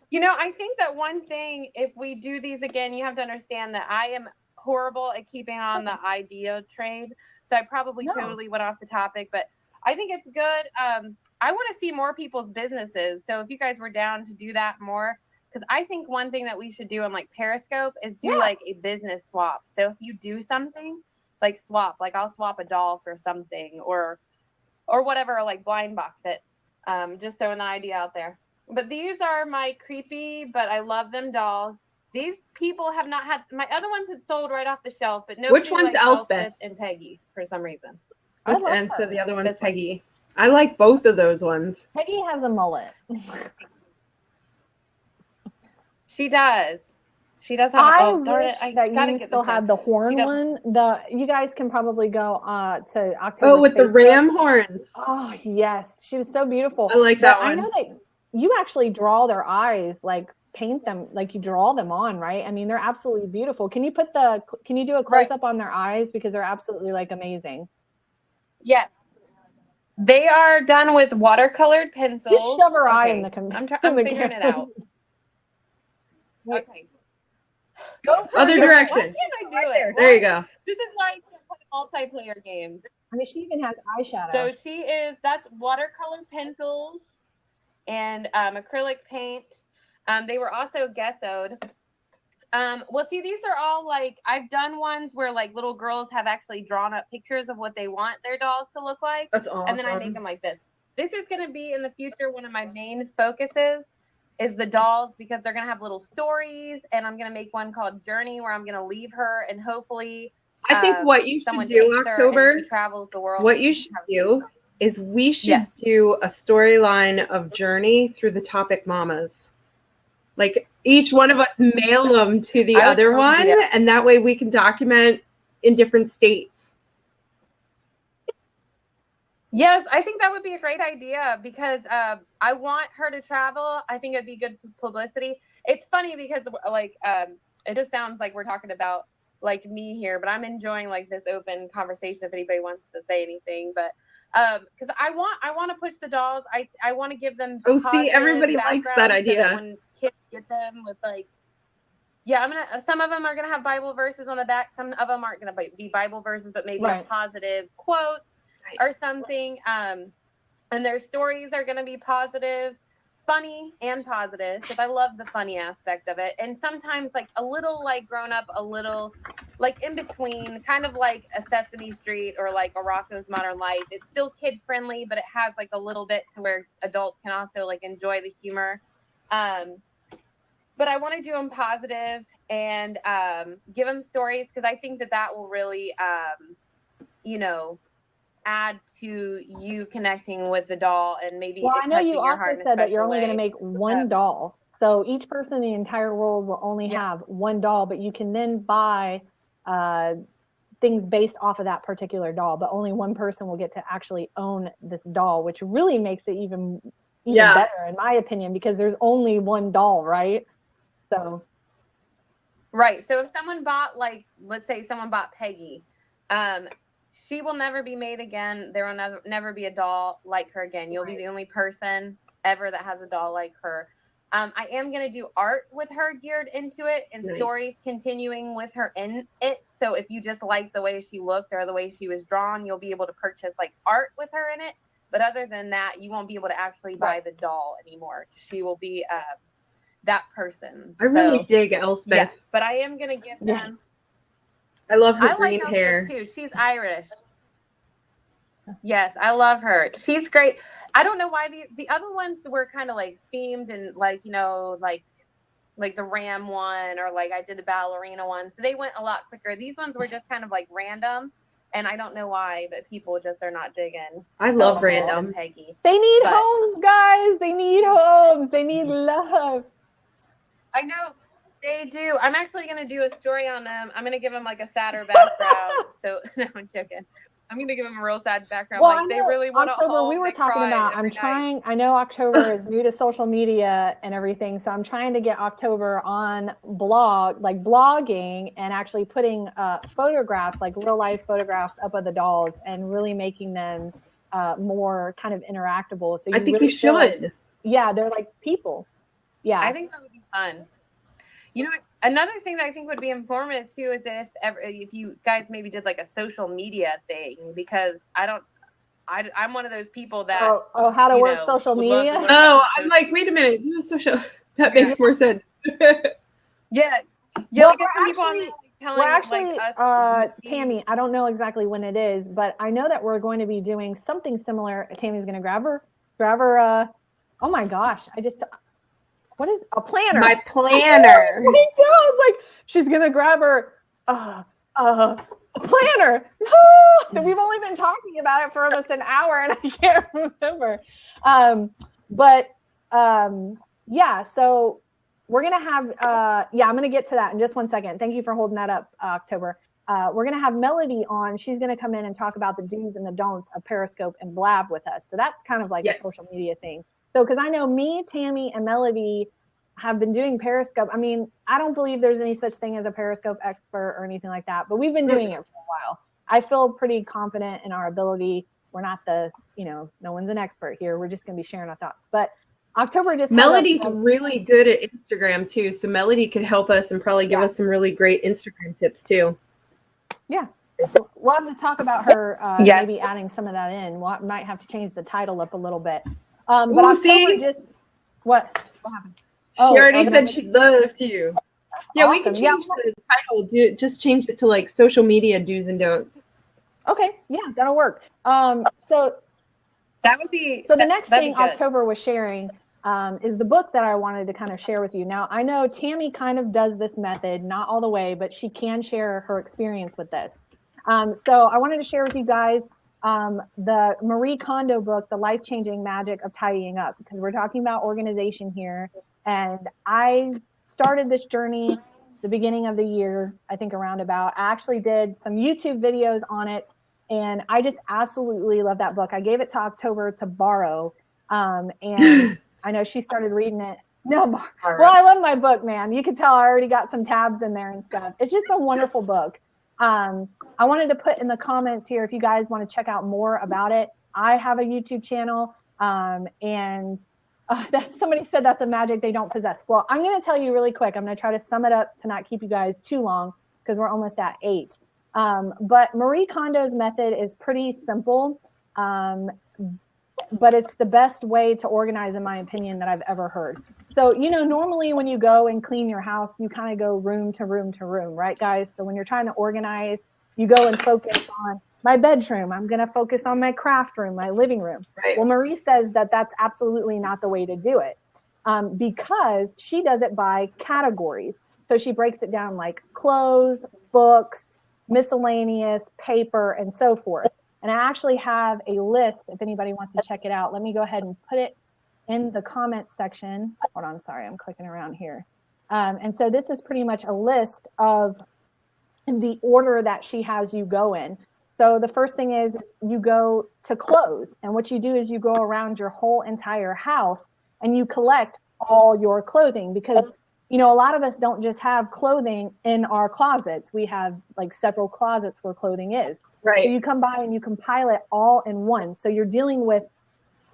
Speaker 3: you know, I think that one thing, if we do these again, you have to understand that I am horrible at keeping on the idea trade. So I probably totally went off the topic, but I think it's good. I want to see more people's businesses. So if you guys were down to do that more, because I think one thing that we should do on like Periscope is do like a business swap. So if you do something like swap, like I'll swap a doll for something or whatever, like blind box it. Just throwing the idea out there. But these are my creepy, but I love them dolls. These people have not had, my other ones had sold right off the shelf, but nobody
Speaker 1: Which one's
Speaker 3: likes
Speaker 1: Elspeth
Speaker 3: and Peggy for some reason.
Speaker 1: And so the other one's Peggy. I like both of those ones.
Speaker 2: Peggy has a mullet.
Speaker 3: She does. She does have.
Speaker 2: I wish that you still had the horn one. You guys can probably go to October.
Speaker 1: Oh, with the ram horns.
Speaker 2: Oh yes, she was so beautiful.
Speaker 1: I like that one.
Speaker 2: I know that you actually draw their eyes, like paint them, like you draw them on, right? I mean, they're absolutely beautiful. Can you do a close up on their eyes because they're absolutely like amazing?
Speaker 3: Yes. They are done with watercolored pencils.
Speaker 2: Just shove her eye in the computer.
Speaker 3: I'm figuring it out. Okay.
Speaker 1: Go other direction.
Speaker 3: Why can't I do it?
Speaker 1: There you go.
Speaker 3: This is why I can't play multiplayer games.
Speaker 2: I mean, she even has eyeshadow.
Speaker 3: So that's watercolor pencils and acrylic paint. They were also gessoed. Well, see, these are all like, I've done ones where like little girls have actually drawn up pictures of what they want their dolls to look like.
Speaker 1: That's awesome.
Speaker 3: And then I make them like this. This is going to be in the future one of my main focuses is the dolls because they're going to have little stories, and I'm going to make one called Journey where I'm going to leave her and hopefully
Speaker 1: I think what you should do, October,
Speaker 3: she travels the world.
Speaker 1: What you should do is we should do a storyline of Journey through the Topic Mamas. Like each one of us mail them to the other one, and that way we can document in different states.
Speaker 3: Yes, I think that would be a great idea because I want her to travel. I think it'd be good publicity. It's funny because like it just sounds like we're talking about like me here, but I'm enjoying like this open conversation if anybody wants to say anything. But because I want to push the dolls. I want to give them
Speaker 1: see, everybody likes that idea.
Speaker 3: So that when kids get them with like, yeah, some of them are gonna have Bible verses on the back. Some of them aren't gonna be Bible verses, but maybe a positive quotes or something. And their stories are gonna be positive, funny and positive, because I love the funny aspect of it. And sometimes like a little like grown up, a little like in between, kind of like a Sesame Street or like a Rocco's Modern Life. It's still kid friendly, but it has like a little bit to where adults can also like enjoy the humor. But I want to do them positive and give them stories, because I think that will really, add to you connecting with the doll and maybe.
Speaker 2: Well, I know you also said that you're only going to make one doll. So each person in the entire world will only have one doll, but you can then buy things based off of that particular doll, but only one person will get to actually own this doll, which really makes it even better, in my opinion, because there's only one doll, right? So.
Speaker 3: Right. So if someone bought, like, let's say someone bought Peggy, she will never be made again. There will never be a doll like her again. You'll be the only person ever that has a doll like her. I am going to do art with her geared into it, and stories continuing with her in it. So if you just like the way she looked or the way she was drawn, you'll be able to purchase like art with her in it. But other than that, you won't be able to actually buy the doll anymore. She will be that person.
Speaker 1: I really dig Elspeth.
Speaker 3: Yeah, but I am going to give them.
Speaker 1: I love her green hair
Speaker 3: too. She's Irish. Yes, I love her. She's great. I don't know why the other ones were kind of like themed and like, like the Ram one, or like I did a ballerina one. So they went a lot quicker. These ones were just kind of like random, and I don't know why, but people just are not digging.
Speaker 1: I love random.
Speaker 3: Peggy.
Speaker 2: They need homes, guys. They need homes. They need love.
Speaker 3: I know. They do. I'm actually going to do a story on them. I'm going to give them like a sadder background. So, no, I'm joking. I'm going to give them a real sad background.
Speaker 2: Well,
Speaker 3: like, they really want to
Speaker 2: October, we were talking about, I know October is new to social media and everything. So I'm trying to get October on blogging and actually putting photographs, like real life photographs up of the dolls and really making them more kind of interactable. So
Speaker 1: I think you should.
Speaker 2: They're like people. Yeah.
Speaker 3: I think that would be fun. Another thing that I think would be informative too is if you guys maybe did like a social media thing, because I'm one of those people that
Speaker 2: how to work social media.
Speaker 1: I'm like, wait a minute, do a social. That makes more sense.
Speaker 3: Yeah.
Speaker 2: Well, we're actually Tami, I don't know exactly when it is, but I know that we're going to be doing something similar. Tammy's going to grab her. Oh my gosh, what is a planner?
Speaker 1: My planner.
Speaker 2: Oh my God, like she's gonna grab her a planner. No, we've only been talking about it for almost an hour and I can't remember. So we're gonna have I'm gonna get to that in just one second. Thank you for holding that up, October. We're gonna have Melody on. She's gonna come in and talk about the do's and the don'ts of Periscope and Blab with us. So that's kind of like a social media thing. So, because I know me, Tami, and Melody have been doing Periscope. I mean, I don't believe there's any such thing as a Periscope expert or anything like that, but we've been doing it for a while. I feel pretty confident in our ability. We're not no one's an expert here. We're just going to be sharing our thoughts. But October just
Speaker 1: Melody's really good at Instagram too. So Melody could help us and probably give us some really great Instagram tips too.
Speaker 2: Yeah. We'll have to talk about her maybe adding some of that in. We might have to change the title up a little bit. But October what happened?
Speaker 1: She already said she'd love to. Yeah,
Speaker 2: awesome.
Speaker 1: We can change the title. Just change it to like social media do's and don'ts.
Speaker 2: Okay, yeah, that'll work. So
Speaker 3: that would be.
Speaker 2: So the next thing October was sharing is the book that I wanted to kind of share with you. Now I know Tami kind of does this method, not all the way, but she can share her experience with this. So I wanted to share with you guys the Marie Kondo book, The Life-Changing Magic of Tidying Up, because we're talking about organization here. And I started this journey the beginning of the year, I think around about. I actually did some YouTube videos on it, and I just absolutely love that book. I gave it to October to borrow, and I know she started reading it No, well, I love my book, man. You can tell I already got some tabs in there and stuff. It's just a wonderful book. I wanted to put in the comments here if you guys want to check out more about it. I have a YouTube channel, and that somebody said that's a magic they don't possess. Well, I'm going to tell you really quick. I'm going to try to sum it up to not keep you guys too long because we're almost at 8. But Marie Kondo's method is pretty simple, but it's the best way to organize, in my opinion, that I've ever heard. So, normally when you go and clean your house, you kind of go room to room to room, right, guys? So when you're trying to organize, you go and focus on my bedroom. I'm going to focus on my craft room, my living room.
Speaker 1: Right.
Speaker 2: Well, Marie says that that's absolutely not the way to do it, because she does it by categories. So she breaks it down like clothes, books, miscellaneous, paper, and so forth. And I actually have a list if anybody wants to check it out. Let me go ahead and put it in the comments section. Hold on, sorry, I'm clicking around here. And so this is pretty much a list of the order that she has you go in. So the first thing is you go to clothes. And what you do is you go around your whole entire house and you collect all your clothing, because a lot of us don't just have clothing in our closets. We have like several closets where clothing is.
Speaker 1: Right.
Speaker 2: So you come by and you compile it all in one. So you're dealing with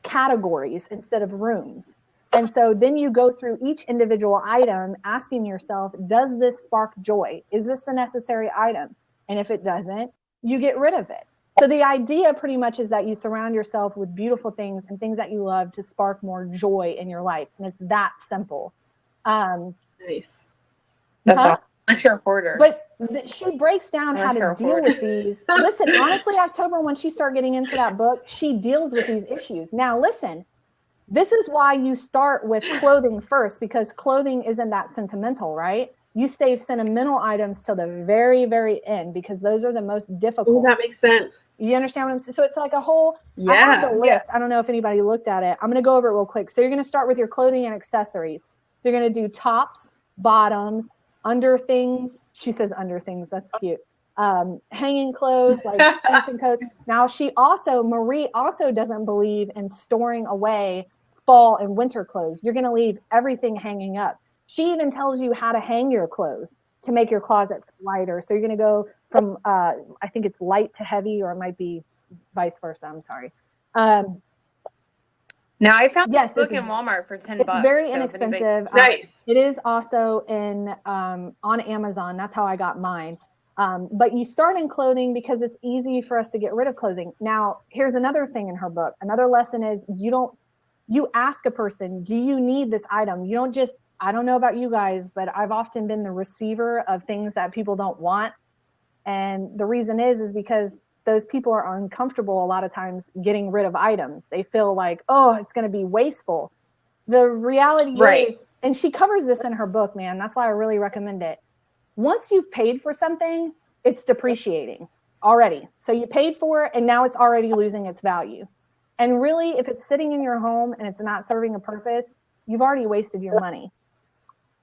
Speaker 2: categories instead of rooms. And so then you go through each individual item asking yourself, does this spark joy? Is this a necessary item? And if it doesn't, you get rid of it. So the idea pretty much is that you surround yourself with beautiful things and things that you love to spark more joy in your life. And it's that simple.
Speaker 1: Nice.
Speaker 3: Unless you're a hoarder.
Speaker 2: But she breaks down how to deal with these. Listen, honestly, October, once you start getting into that book, she deals with these issues. Now, listen, this is why you start with clothing first, because clothing isn't that sentimental, right? You save sentimental items till the very, very end, because those are the most difficult.
Speaker 1: Oh, that makes sense.
Speaker 2: You understand what I'm saying? So it's like a whole, I have the list. I don't know if anybody looked at it. I'm going to go over it real quick. So you're going to start with your clothing and accessories. So you're going to do tops, bottoms, under things. She says under things. That's cute. Hanging clothes, like suits and coats. Now Marie also doesn't believe in storing away fall and winter clothes. You're going to leave everything hanging up. She even tells you how to hang your clothes to make your closet lighter. So you're going to go from, I think it's light to heavy, or it might be vice versa. I'm sorry.
Speaker 3: Now I found this book in Walmart for $10.
Speaker 2: It's very inexpensive.
Speaker 1: Nice.
Speaker 2: It is also on Amazon. That's how I got mine. But you start in clothing because it's easy for us to get rid of clothing. Now, here's another thing in her book. Another lesson is you ask a person, do you need this item? You don't just, I don't know about you guys, but I've often been the receiver of things that people don't want. And the reason is because those people are uncomfortable a lot of times getting rid of items. They feel like, oh, it's going to be wasteful. The reality is, and she covers this in her book, man. That's why I really recommend it. Once you've paid for something, it's depreciating already. So you paid for it and now it's already losing its value. And really, if it's sitting in your home and it's not serving a purpose, you've already wasted your money.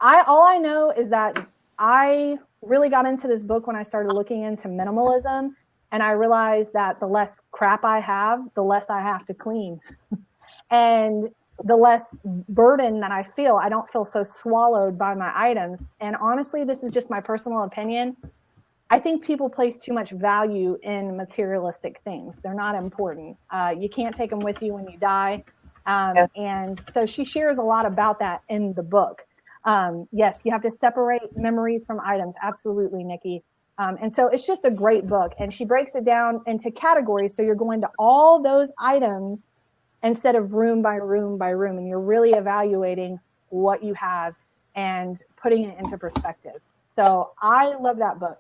Speaker 2: All I know is that I really got into this book when I started looking into minimalism. And I realized that the less crap I have, the less I have to clean. And the less burden that I feel. I don't feel so swallowed by my items. And honestly, this is just my personal opinion. I think people place too much value in materialistic things. They're not important. You can't take them with you when you die. And so she shares a lot about that in the book. Yes, you have to separate memories from items. Absolutely, Nikki. And so it's just a great book. And she breaks it down into categories. So you're going to all those items instead of room by room by room. And you're really evaluating what you have and putting it into perspective. So I love that book.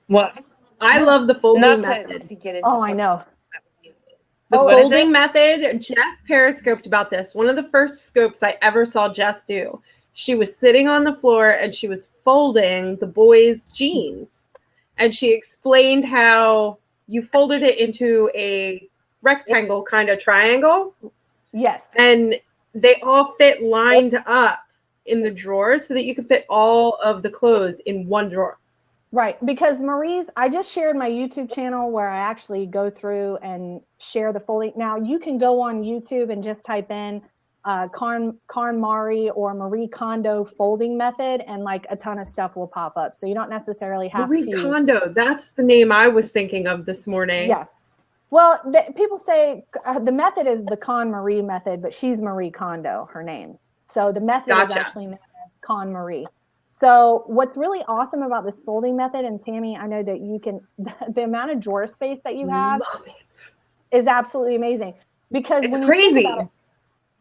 Speaker 1: What? I love the folding method.
Speaker 2: Oh, I know.
Speaker 1: The folding method, Jess periscoped about this. One of the first scopes I ever saw Jess do. She was sitting on the floor and she was folding the boys' jeans. And she explained how you folded it into a rectangle kind of triangle. Yes. And they all fit lined up in the drawers so that you could fit all of the clothes in one drawer.
Speaker 2: Right, because I just shared my YouTube channel where I actually go through and share the folding. Now, you can go on YouTube and just type in KonMari or Marie Kondo folding method, and like a ton of stuff will pop up. So you don't necessarily have
Speaker 1: Marie
Speaker 2: to.
Speaker 1: Kondo, that's the name I was thinking of this morning.
Speaker 2: Yeah. Well, people say the method is the KonMari method, but she's Marie Kondo, her name. So the method is actually known as KonMari. So what's really awesome about this folding method, and Tami, I know that you can, the amount of drawer space that you have is absolutely amazing. Because
Speaker 1: it's
Speaker 2: when you
Speaker 1: crazy.
Speaker 2: think about it,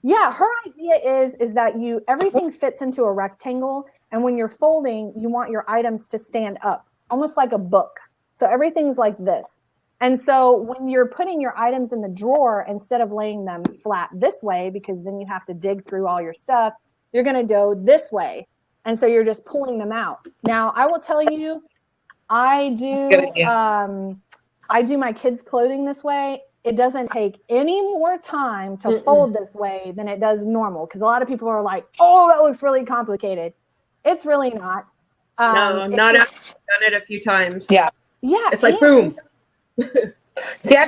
Speaker 2: yeah, her idea is that everything fits into a rectangle, and when you're folding, you want your items to stand up, almost like a book. So everything's like this. And so when you're putting your items in the drawer, instead of laying them flat this way, because then you have to dig through all your stuff, you're going to go this way. And so you're just pulling them out. Now, I will tell you, I do my kids' clothing this way. It doesn't take any more time to fold this way than it does normal. Because a lot of people are like, oh, that looks really complicated. It's really not.
Speaker 1: No, not after I've done it a few times.
Speaker 2: Yeah.
Speaker 1: It's like, boom.
Speaker 3: See, I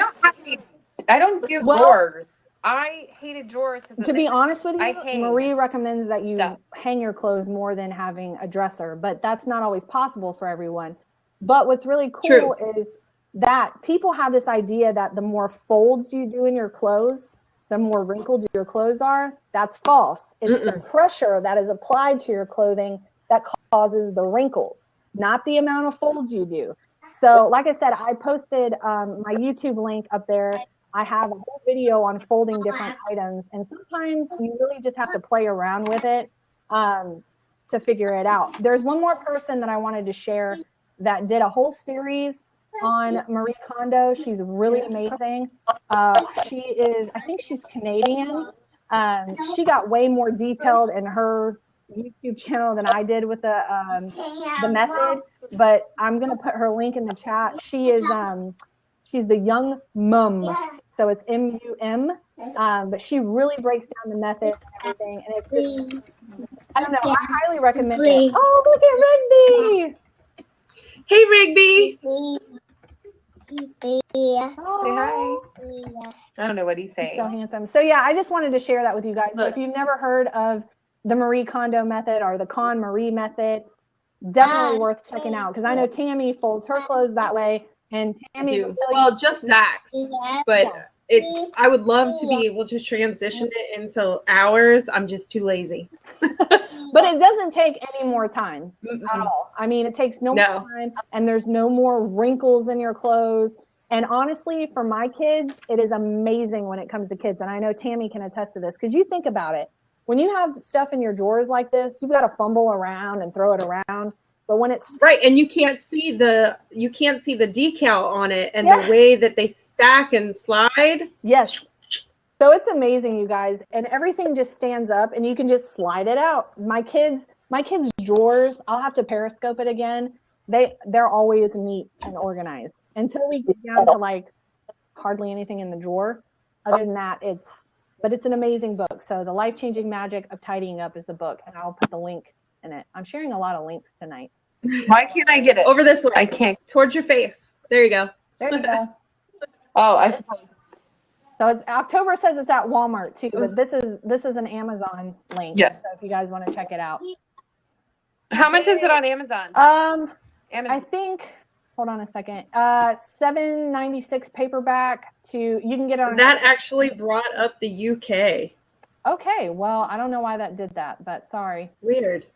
Speaker 3: don't do drawers. I hated drawers.
Speaker 2: To be honest with you, Marie recommends that you hang your clothes more than having a dresser, but that's not always possible for everyone. But what's really cool is that people have this idea that the more folds you do in your clothes, the more wrinkled your clothes are. That's false. It's the pressure that is applied to your clothing that causes the wrinkles, not the amount of folds you do. So like I said, I posted my YouTube link up there. I have a whole video on folding different items, and sometimes you really just have to play around with it to figure it out. There's one more person that I wanted to share that did a whole series on Marie Kondo. She's really amazing. She is, I think she's Canadian. She got way more detailed in her YouTube channel than I did with the method, but I'm gonna put her link in the chat. She is she's the Young Mum, so it's MUM, but she really breaks down the method and everything, and it's just, I don't know, I highly recommend it. Oh, look at Rigby!
Speaker 1: Hey, Rigby!
Speaker 3: Say hi. I don't know what he's saying.
Speaker 2: He's so handsome. So yeah, I just wanted to share that with you guys. So if you've never heard of the Marie Kondo method or the KonMari method, definitely worth checking out, because I know Tami folds her clothes that way, and Tami
Speaker 1: just Zach's, but I would love to be able to transition it into hours. I'm just too lazy.
Speaker 2: But it doesn't take any more time at all. I mean, it takes no more time, and there's no more wrinkles in your clothes. And honestly, for my kids, it is amazing when it comes to kids. And I know Tami can attest to this, because you think about it. When you have stuff in your drawers like this, you've got to fumble around and throw it around. But when it's
Speaker 1: right, and you can't see the decal on it, and the way that they stack and slide.
Speaker 2: Yes. So it's amazing, you guys, and everything just stands up, and you can just slide it out. My kids' drawers, I'll have to periscope it again. They're always neat and organized until we get down to like hardly anything in the drawer. Other than that, it's an amazing book. So The Life-Changing Magic of Tidying Up is the book, and I'll put the link in it. I'm sharing a lot of links tonight.
Speaker 3: Why can't I get it?
Speaker 1: Over this way.
Speaker 3: I can't.
Speaker 1: Towards your face. There you go.
Speaker 2: There you go.
Speaker 3: Oh, I suppose.
Speaker 2: So October says it's at Walmart too, but this is an Amazon link.
Speaker 3: Yes.
Speaker 2: So if you guys want to check it out.
Speaker 3: How much is it on Amazon?
Speaker 2: Amazon. I think, hold on a second. $7.96 paperback you can get it on.
Speaker 1: That actually brought up the UK.
Speaker 2: Okay, well, I don't know why that did that, but sorry.
Speaker 1: Weird.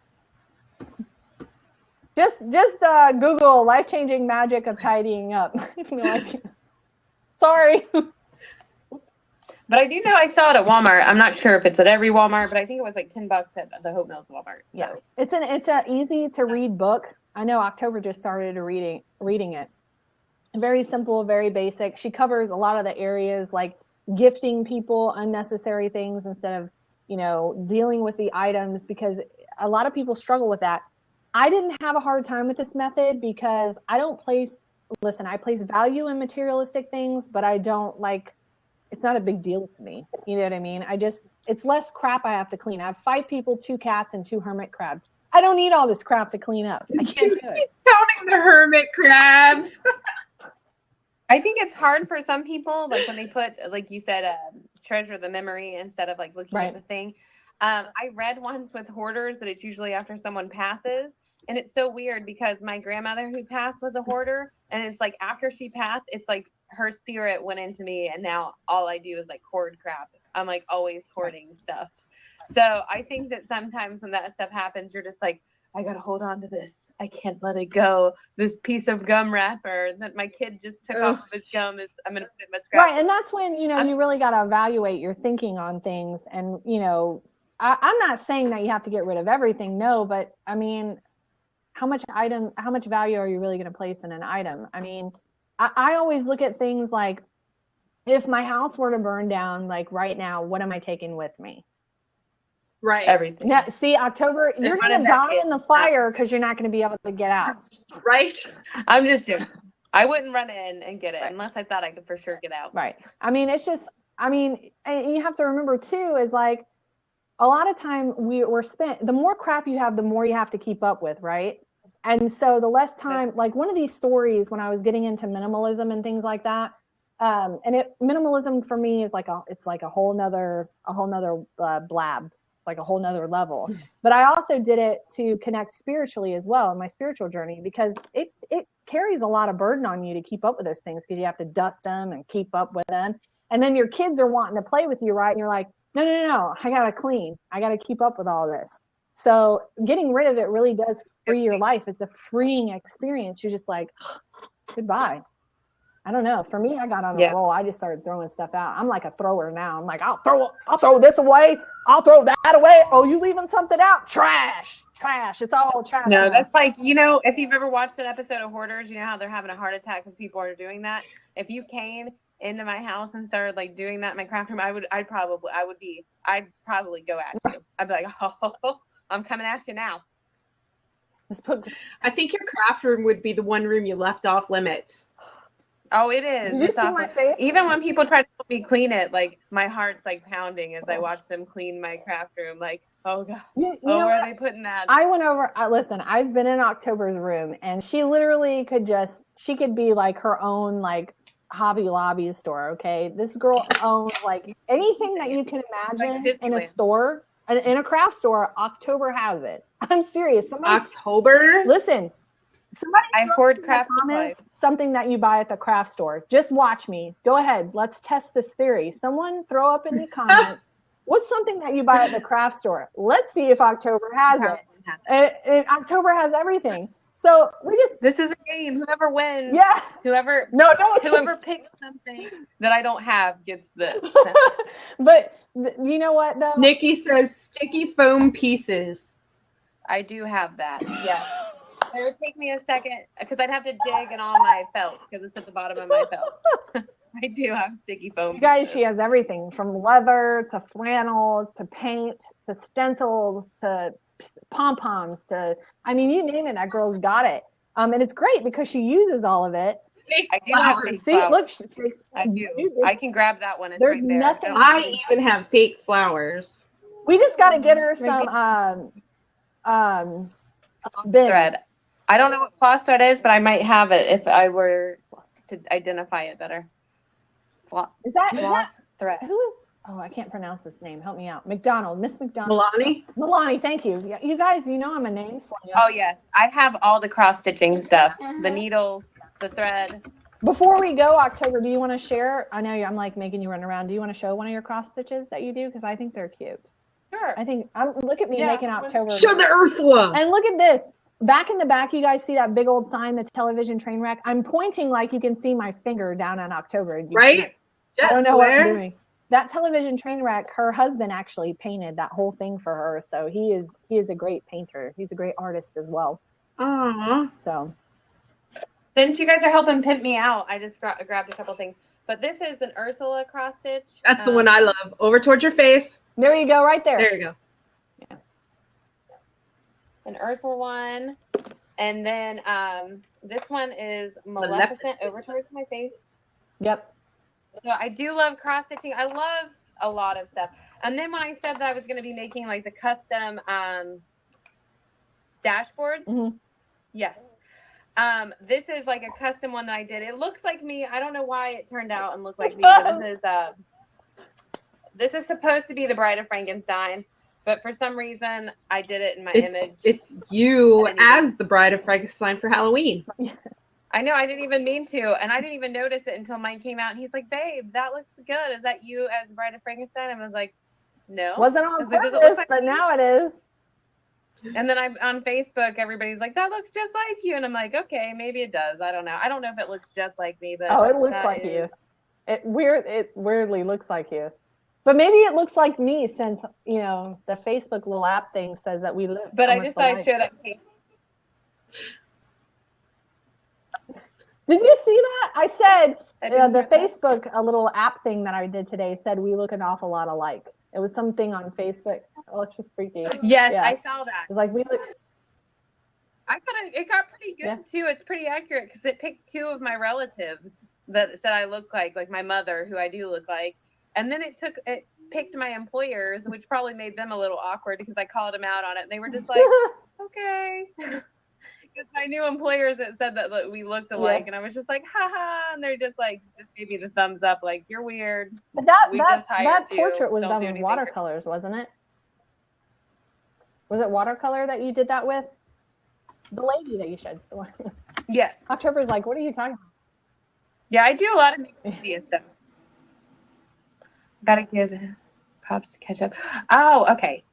Speaker 2: Just Google Life-Changing Magic of Tidying Up. Sorry.
Speaker 3: But I do know I saw it at Walmart. I'm not sure if it's at every Walmart, but I think it was like $10 at the Hope Mills Walmart. So.
Speaker 2: Yeah, it's an easy to read book. I know October just started reading it. Very simple, very basic. She covers a lot of the areas like gifting people unnecessary things instead of, dealing with the items, because a lot of people struggle with that. I didn't have a hard time with this method because I place value in materialistic things, but I don't it's not a big deal to me. You know what I mean? It's less crap I have to clean. I have 5 people, 2 cats, and 2 hermit crabs. I don't need all this crap to clean up. I can't do it.
Speaker 1: Counting the hermit crabs.
Speaker 3: I think it's hard for some people, like when they put, like you said, treasure the memory instead of like looking at the thing. I read once with hoarders that it's usually after someone passes. And it's so weird because my grandmother who passed was a hoarder. And it's like after she passed, it's like her spirit went into me. And now all I do is like hoard crap. I'm like always hoarding stuff. So I think that sometimes when that stuff happens, you're just like, I got to hold on to this. I can't let it go. This piece of gum wrapper that my kid just took off of his gum I'm going to put in my scrap.
Speaker 2: Right. And that's when, you really got to evaluate your thinking on things. And, I'm not saying that you have to get rid of everything. No, but I mean, how much value are you really going to place in an item? I mean, I always look at things like, if my house were to burn down, like right now, what am I taking with me?
Speaker 1: Right.
Speaker 3: Everything.
Speaker 2: Yeah. See, October, you're going to die in the fire because you're not going to be able to get out.
Speaker 1: Right.
Speaker 3: I'm just joking. I wouldn't run in and get it unless I thought I could for sure get out.
Speaker 2: Right. I mean, it's just, and you have to remember too, is like, a lot of time we're spent, the more crap you have, the more you have to keep up with, right? And so the less time, like one of these stories when I was getting into minimalism and things like that, minimalism for me is like it's like a whole nother blab, like a whole nother level. But I also did it to connect spiritually as well in my spiritual journey, because it carries a lot of burden on you to keep up with those things, because you have to dust them and keep up with them. And then your kids are wanting to play with you, right? And you're like, no, I got to clean. I got to keep up with all this. So getting rid of it really does free your life. It's a freeing experience. You're just like, goodbye. I don't know. For me, I got on a roll. I just started throwing stuff out. I'm like a thrower now. I'm like, I'll throw this away. I'll throw that away. Oh, you leaving something out? Trash. It's all trash.
Speaker 3: No, that's like, if you've ever watched an episode of Hoarders, you know how they're having a heart attack because people are doing that. If you came into my house and started like doing that in my craft room, I'd probably go at you. I'd be like, oh, I'm coming at you now.
Speaker 1: I think your craft room would be the one room you left off limits.
Speaker 3: Oh, it is.
Speaker 2: Did you see my face?
Speaker 3: Even when people try to help me clean it, like my heart's like pounding as I watch them clean my craft room. Like, oh God, where are they putting that?
Speaker 2: I went over. Listen, I've been in October's room, and she literally she could be like her own like Hobby Lobby store. Okay, this girl owns like anything that you can imagine in a store, in a craft store. October has it. I'm serious.
Speaker 1: October.
Speaker 2: Listen. Somebody
Speaker 3: I hoard craft supplies.
Speaker 2: Something that you buy at the craft store. Just watch me. Go ahead. Let's test this theory. Someone throw up in the comments. What's something that you buy at the craft store? Let's see if October has it. October has everything. So
Speaker 3: this is a game. Whoever wins.
Speaker 2: Yeah.
Speaker 3: Whoever picks something that I don't have gets this.
Speaker 2: But you know what though?
Speaker 1: Nikki says sticky foam pieces.
Speaker 3: I do have that. Yeah. It would take me a second because I'd have to dig in all my felt because it's at the bottom of my felt. I do have sticky foam.
Speaker 2: You guys, she has everything from leather to flannel to paint to stencils to pom-poms to, you name it, that girl's got it. And it's great because she uses all of it.
Speaker 3: I do have fake flowers.
Speaker 2: Look,
Speaker 3: I do. I can grab that one. It's
Speaker 2: there's
Speaker 3: right there.
Speaker 2: nothing.
Speaker 1: I even have fake flowers.
Speaker 2: We just got to get her some bins.
Speaker 3: Thread. I don't know what floss thread is, but I might have it if I were to identify it better. Floss thread.
Speaker 2: Who is? Oh, I can't pronounce this name. Help me out. McDonald, Miss McDonald.
Speaker 1: Milani,
Speaker 2: thank you. Yeah, you guys, I'm a name slinger.
Speaker 3: Oh yes, I have all the cross stitching stuff, the needles, the thread.
Speaker 2: Before we go, October, do you want to share? I know I'm like making you run around. Do you want to show one of your cross stitches that you do? Because I think they're cute.
Speaker 3: Sure.
Speaker 2: I think look at me making October.
Speaker 1: Show the Ursula.
Speaker 2: And look at this. Back in the back, you guys see that big old sign, the television train wreck? I'm pointing like you can see my finger down in October.
Speaker 1: Right?
Speaker 2: I don't know what I'm doing. That television train wreck, her husband actually painted that whole thing for her. So he is a great painter. He's a great artist as well.
Speaker 1: Aww.
Speaker 2: So.
Speaker 3: Since you guys are helping pimp me out, I just grabbed a couple things. But this is an Ursula cross stitch.
Speaker 1: That's the one I love. Over towards your face.
Speaker 2: There you go, right there.
Speaker 1: There you go.
Speaker 2: Yeah.
Speaker 3: An Ursula one. And then this one is Maleficent over towards my face.
Speaker 2: Yep.
Speaker 3: So I do love cross stitching. I love a lot of stuff. And then when I said that I was going to be making like the custom dashboards, yes. This is like a custom one that I did. It looks like me. I don't know why it turned out and looked like me, but this is this is supposed to be the Bride of Frankenstein, but for some reason I did it in my image.
Speaker 1: It's you as the Bride of Frankenstein for Halloween.
Speaker 3: I know, I didn't even mean to, and I didn't even notice it until mine came out, and he's like, babe, that looks good. Is that you as the Bride of Frankenstein? And I was like, no.
Speaker 2: Wasn't on purpose, but now it is.
Speaker 3: And then on Facebook, everybody's like, that looks just like you. And I'm like, okay, maybe it does. I don't know. I don't know if it looks just like me, but
Speaker 2: it looks like you. It weirdly looks like you. But maybe it looks like me since, the Facebook little app thing says that we live.
Speaker 3: But I just thought I'd share that.
Speaker 2: Did you see that? I said the Facebook a little app thing that I did today said we look an awful lot alike. It was something on Facebook. Oh, it's just freaky.
Speaker 3: Yes, yeah. I saw that.
Speaker 2: It was like we look.
Speaker 3: I thought it got pretty good too. It's pretty accurate because it picked two of my relatives that said I look like my mother, who I do look like, and then it picked my employers, which probably made them a little awkward because I called them out on it. And they were just like, okay. Because I knew employers that said that we looked alike, and I was just like, haha, and they're just gave me the thumbs up, like, you're weird.
Speaker 2: But that portrait was done with watercolors, wasn't it? Was it watercolor that you did that with? The lady that you showed.
Speaker 3: Yeah.
Speaker 2: October's like, what are you talking about?
Speaker 3: Yeah, I do a lot of media stuff. Gotta give Pops to catch up. Oh, okay.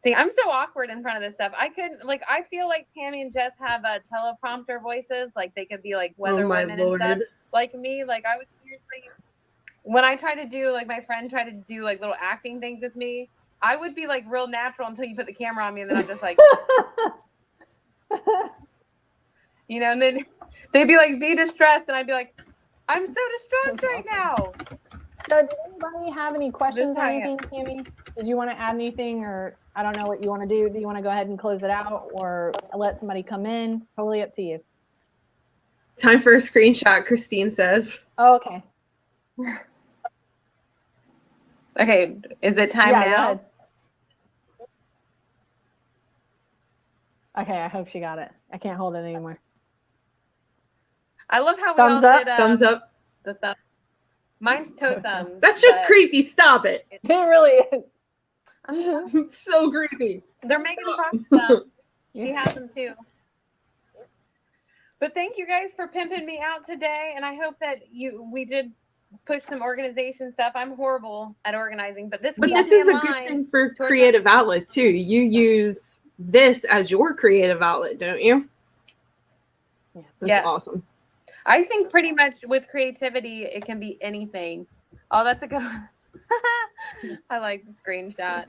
Speaker 3: See, I'm so awkward in front of this stuff. I feel like Tami and Jess have teleprompter voices. Like, they could be like weather women and stuff. Like me, like I would seriously, when I try to do, like my friend tried to do like little acting things with me, I would be like real natural until you put the camera on me, and then I'm just like, and then they'd be like, be distressed, and I'd be like, I'm so distressed right now.
Speaker 2: So did anybody have any questions or anything, Tami? Did you want to add anything, or I don't know what you want to do. Do you want to go ahead and close it out or let somebody come in? Totally up to you.
Speaker 1: Time for a screenshot, Christine says.
Speaker 2: Oh, okay.
Speaker 3: Okay, is it time now?
Speaker 2: Go ahead. Okay, I hope she got it. I can't hold it anymore.
Speaker 3: I love how we
Speaker 1: thumbs
Speaker 3: all
Speaker 1: up,
Speaker 3: did
Speaker 1: thumbs up.
Speaker 3: The thumb. Mine's toe thumb.
Speaker 1: That's just creepy. Stop it.
Speaker 2: It really is.
Speaker 1: It's so creepy.
Speaker 3: They're making Pops thumbs. She has them too. But thank you guys for pimping me out today, and I hope that we did push some organization stuff. I'm horrible at organizing, but this is
Speaker 1: a good thing for creative outlet too. You use this as your creative outlet, don't you? Yeah, that's awesome.
Speaker 3: I think pretty much with creativity, it can be anything. Oh, that's a good one. I like the screenshot.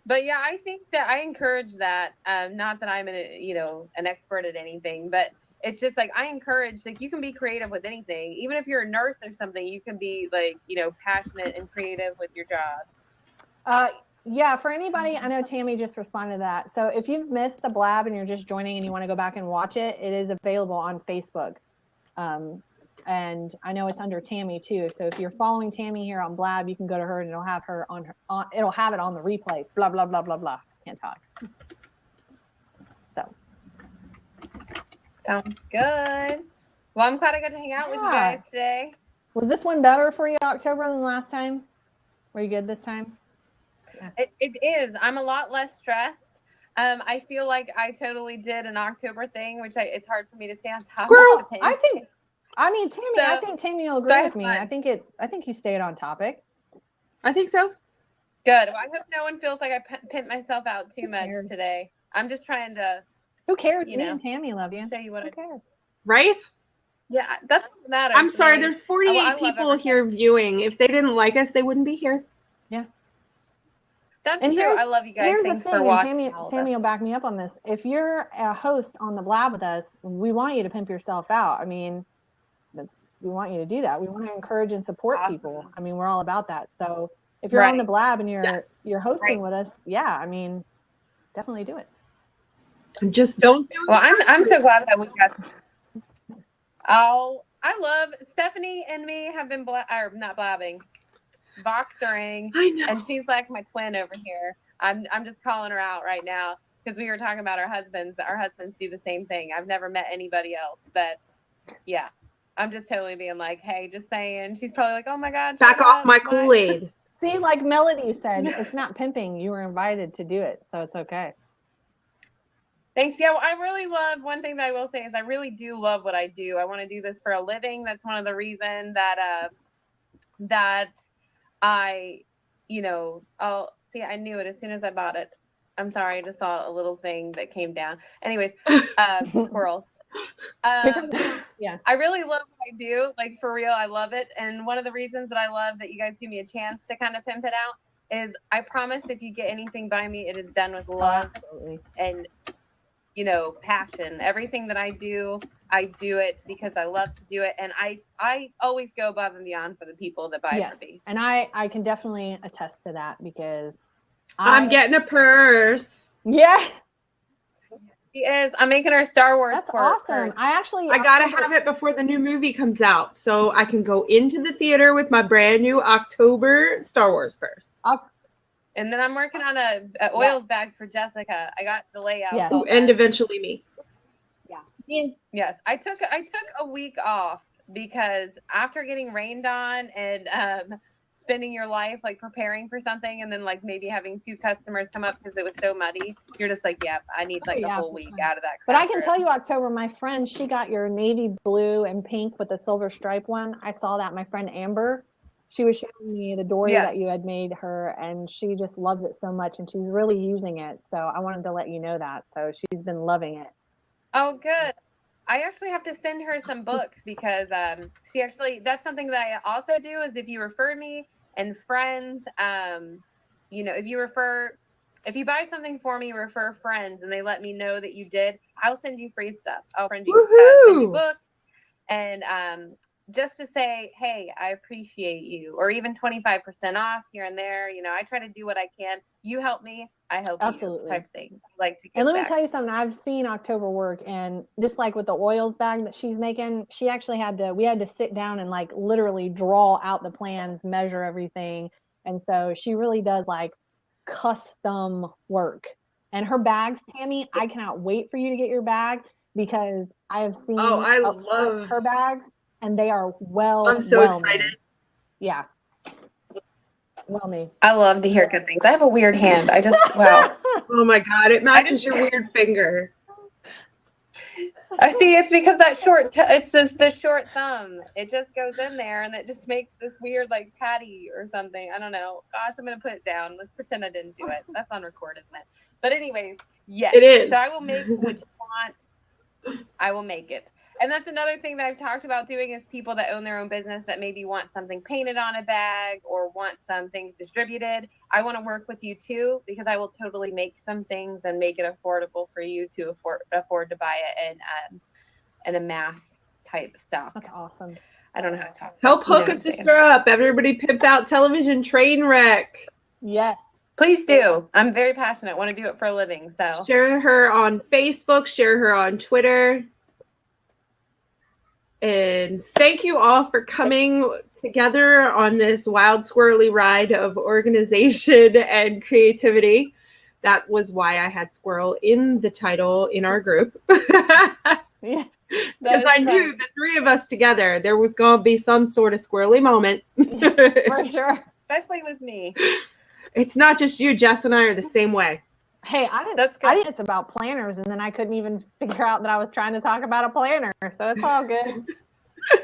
Speaker 3: But yeah, I think that I encourage that. Not that I'm an expert at anything, but it's just like I encourage, like, you can be creative with anything. Even if you're a nurse or something, you can be like, passionate and creative with your job.
Speaker 2: Yeah, for anybody, I know Tami just responded to that. So if you've missed the Blab and you're just joining and you want to go back and watch it, it is available on Facebook. And I know it's under Tami too. So if you're following Tami here on Blab, you can go to her and it'll have her it'll have it on the replay. Blah blah blah blah blah. Can't talk. So
Speaker 3: sounds good. Well, I'm glad I got to hang out with you guys today.
Speaker 2: Was this one better for you, October, than last time? Were you good this time?
Speaker 3: Yeah. It is. I'm a lot less stressed. I feel like I totally did an October thing, which it's hard for me to stay on top of.
Speaker 2: I think Tami will agree with me. I think you stayed on topic.
Speaker 1: I think so.
Speaker 3: Good. Well, I hope no one feels like I pimped myself out too much today. I'm just trying to.
Speaker 2: Who cares? Me and Tami love you.
Speaker 3: Show you what I care.
Speaker 1: Right?
Speaker 3: Yeah, that's what matters.
Speaker 1: I'm sorry. There's 48 people here viewing. If they didn't like us, they wouldn't be here.
Speaker 2: Yeah.
Speaker 3: That's true. I love you guys.
Speaker 2: Here's the thing, and Tami will back me up on this. If you're a host on the Blab with us, we want you to pimp yourself out. I mean, we want you to do that. We want to encourage and support people. I mean, we're all about that. So if you're on the Blab and you're hosting with us, I mean, definitely do it.
Speaker 1: Just don't do it.
Speaker 3: Well, I'm so glad that we got. I love Stephanie and me have been not blabbing. Boxering.
Speaker 1: I know.
Speaker 3: And she's like my twin over here. I'm just calling her out right now because we were talking about our husbands. Our husbands do the same thing. I've never met anybody else, but yeah. I'm just totally being like, hey, just saying. She's probably like, oh my God.
Speaker 1: Back off my Kool-Aid.
Speaker 2: See, like Melody said, it's not pimping. You were invited to do it, so it's okay.
Speaker 3: Thanks. Yeah, well, I really love, one thing that I will say is I really do love what I do. I want to do this for a living. That's one of the reasons that that I, I knew it as soon as I bought it. I'm sorry, I just saw a little thing that came down. Anyways, squirrel.
Speaker 2: Yeah.
Speaker 3: I really love what I do. Like, for real, I love it. And one of the reasons that I love that you guys give me a chance to kind of pimp it out is I promise if you get anything by me, it is done with love and, passion. Everything that I do it because I love to do it. And I always go above and beyond for the people that buy from me.
Speaker 2: And I can definitely attest to that because
Speaker 1: I'm getting a purse.
Speaker 2: Yeah.
Speaker 3: She is. I'm making her Star Wars.
Speaker 2: That's awesome. I
Speaker 1: gotta have it before the new movie comes out, so I can go into the theater with my brand new October Star Wars purse.
Speaker 3: And then I'm working on a oils bag for Jessica. I got the layout.
Speaker 2: Yes.
Speaker 1: And eventually me.
Speaker 2: Yeah.
Speaker 3: Yes. I took a week off because after getting rained on and spending your life like preparing for something and then like maybe having 2 customers come up because it was so muddy, you're just like, I need like a whole week out of that.
Speaker 2: But I can tell you, October, my friend, she got your navy blue and pink with the silver stripe one. I saw that. My friend Amber, she was showing me the dory that you had made her, and she just loves it so much, and she's really using it. So I wanted to let you know that. So she's been loving it.
Speaker 3: Oh, good. I actually have to send her some books because that's something that I also do is if you refer me and friends, if you buy something for me, refer friends and they let me know that you did, I'll send you free stuff. I'll send you books and just to say, hey, I appreciate you, or even 25% off here and there. I try to do what I can. You help me, I help you type thing. Like to
Speaker 2: and let me tell you something. I've seen October work, and just like with the oils bag that she's making, we had to sit down and like literally draw out the plans, measure everything. And so she really does like custom work. And her bags, Tami, I cannot wait for you to get your bag because I have seen
Speaker 1: I love
Speaker 2: her bags. And they are
Speaker 1: I'm so excited.
Speaker 2: Made. Yeah. Well made.
Speaker 3: I love to hear good things. I have a weird hand. Wow.
Speaker 1: Oh my God, it matches your weird finger.
Speaker 3: I see. It's because it's just the short thumb. It just goes in there and it just makes this weird like patty or something. I don't know. Gosh, I'm going to put it down. Let's pretend I didn't do it. That's on record, isn't it? But anyways, yes.
Speaker 1: It is.
Speaker 3: So I will make what you want. I will make it. And that's another thing that I've talked about doing is people that own their own business that maybe want something painted on a bag or want some things distributed. I want to work with you too because I will totally make some things and make it affordable for you to afford to buy it in a mass type stock.
Speaker 2: That's awesome.
Speaker 3: I don't know how to talk.
Speaker 1: Help hook a sister up. Everybody pimp out television train wreck.
Speaker 2: Yes.
Speaker 3: Please do. I'm very passionate. Want to do it for a living. So
Speaker 1: share her on Facebook. Share her on Twitter. And thank you all for coming together on this wild, squirrely ride of organization and creativity. That was why I had squirrel in the title in our group.
Speaker 2: Yeah,
Speaker 1: because I knew the 3 of us together, there was going to be some sort of squirrely moment.
Speaker 2: For sure.
Speaker 3: Especially with me.
Speaker 1: It's not just you. Jess and I are the same way.
Speaker 2: Hey, I didn't. It's about planners, and then I couldn't even figure out that I was trying to talk about a planner, so it's all good.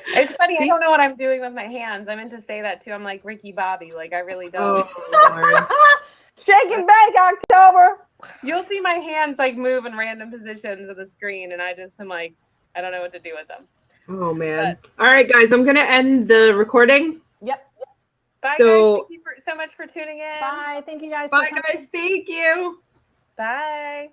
Speaker 3: It's funny. I don't know what I'm doing with my hands. I meant to say that too. I'm like Ricky Bobby. Like I really don't.
Speaker 1: Oh,
Speaker 2: Shake and bake, October.
Speaker 3: You'll see my hands like move in random positions of the screen, and I just am like, I don't know what to do with them.
Speaker 1: Oh man! All right, guys, I'm gonna end the recording.
Speaker 2: Yep.
Speaker 3: Bye, guys. Thank you so much for tuning in.
Speaker 2: Bye. Thank you guys.
Speaker 1: Bye, guys. Thank you.
Speaker 3: Bye.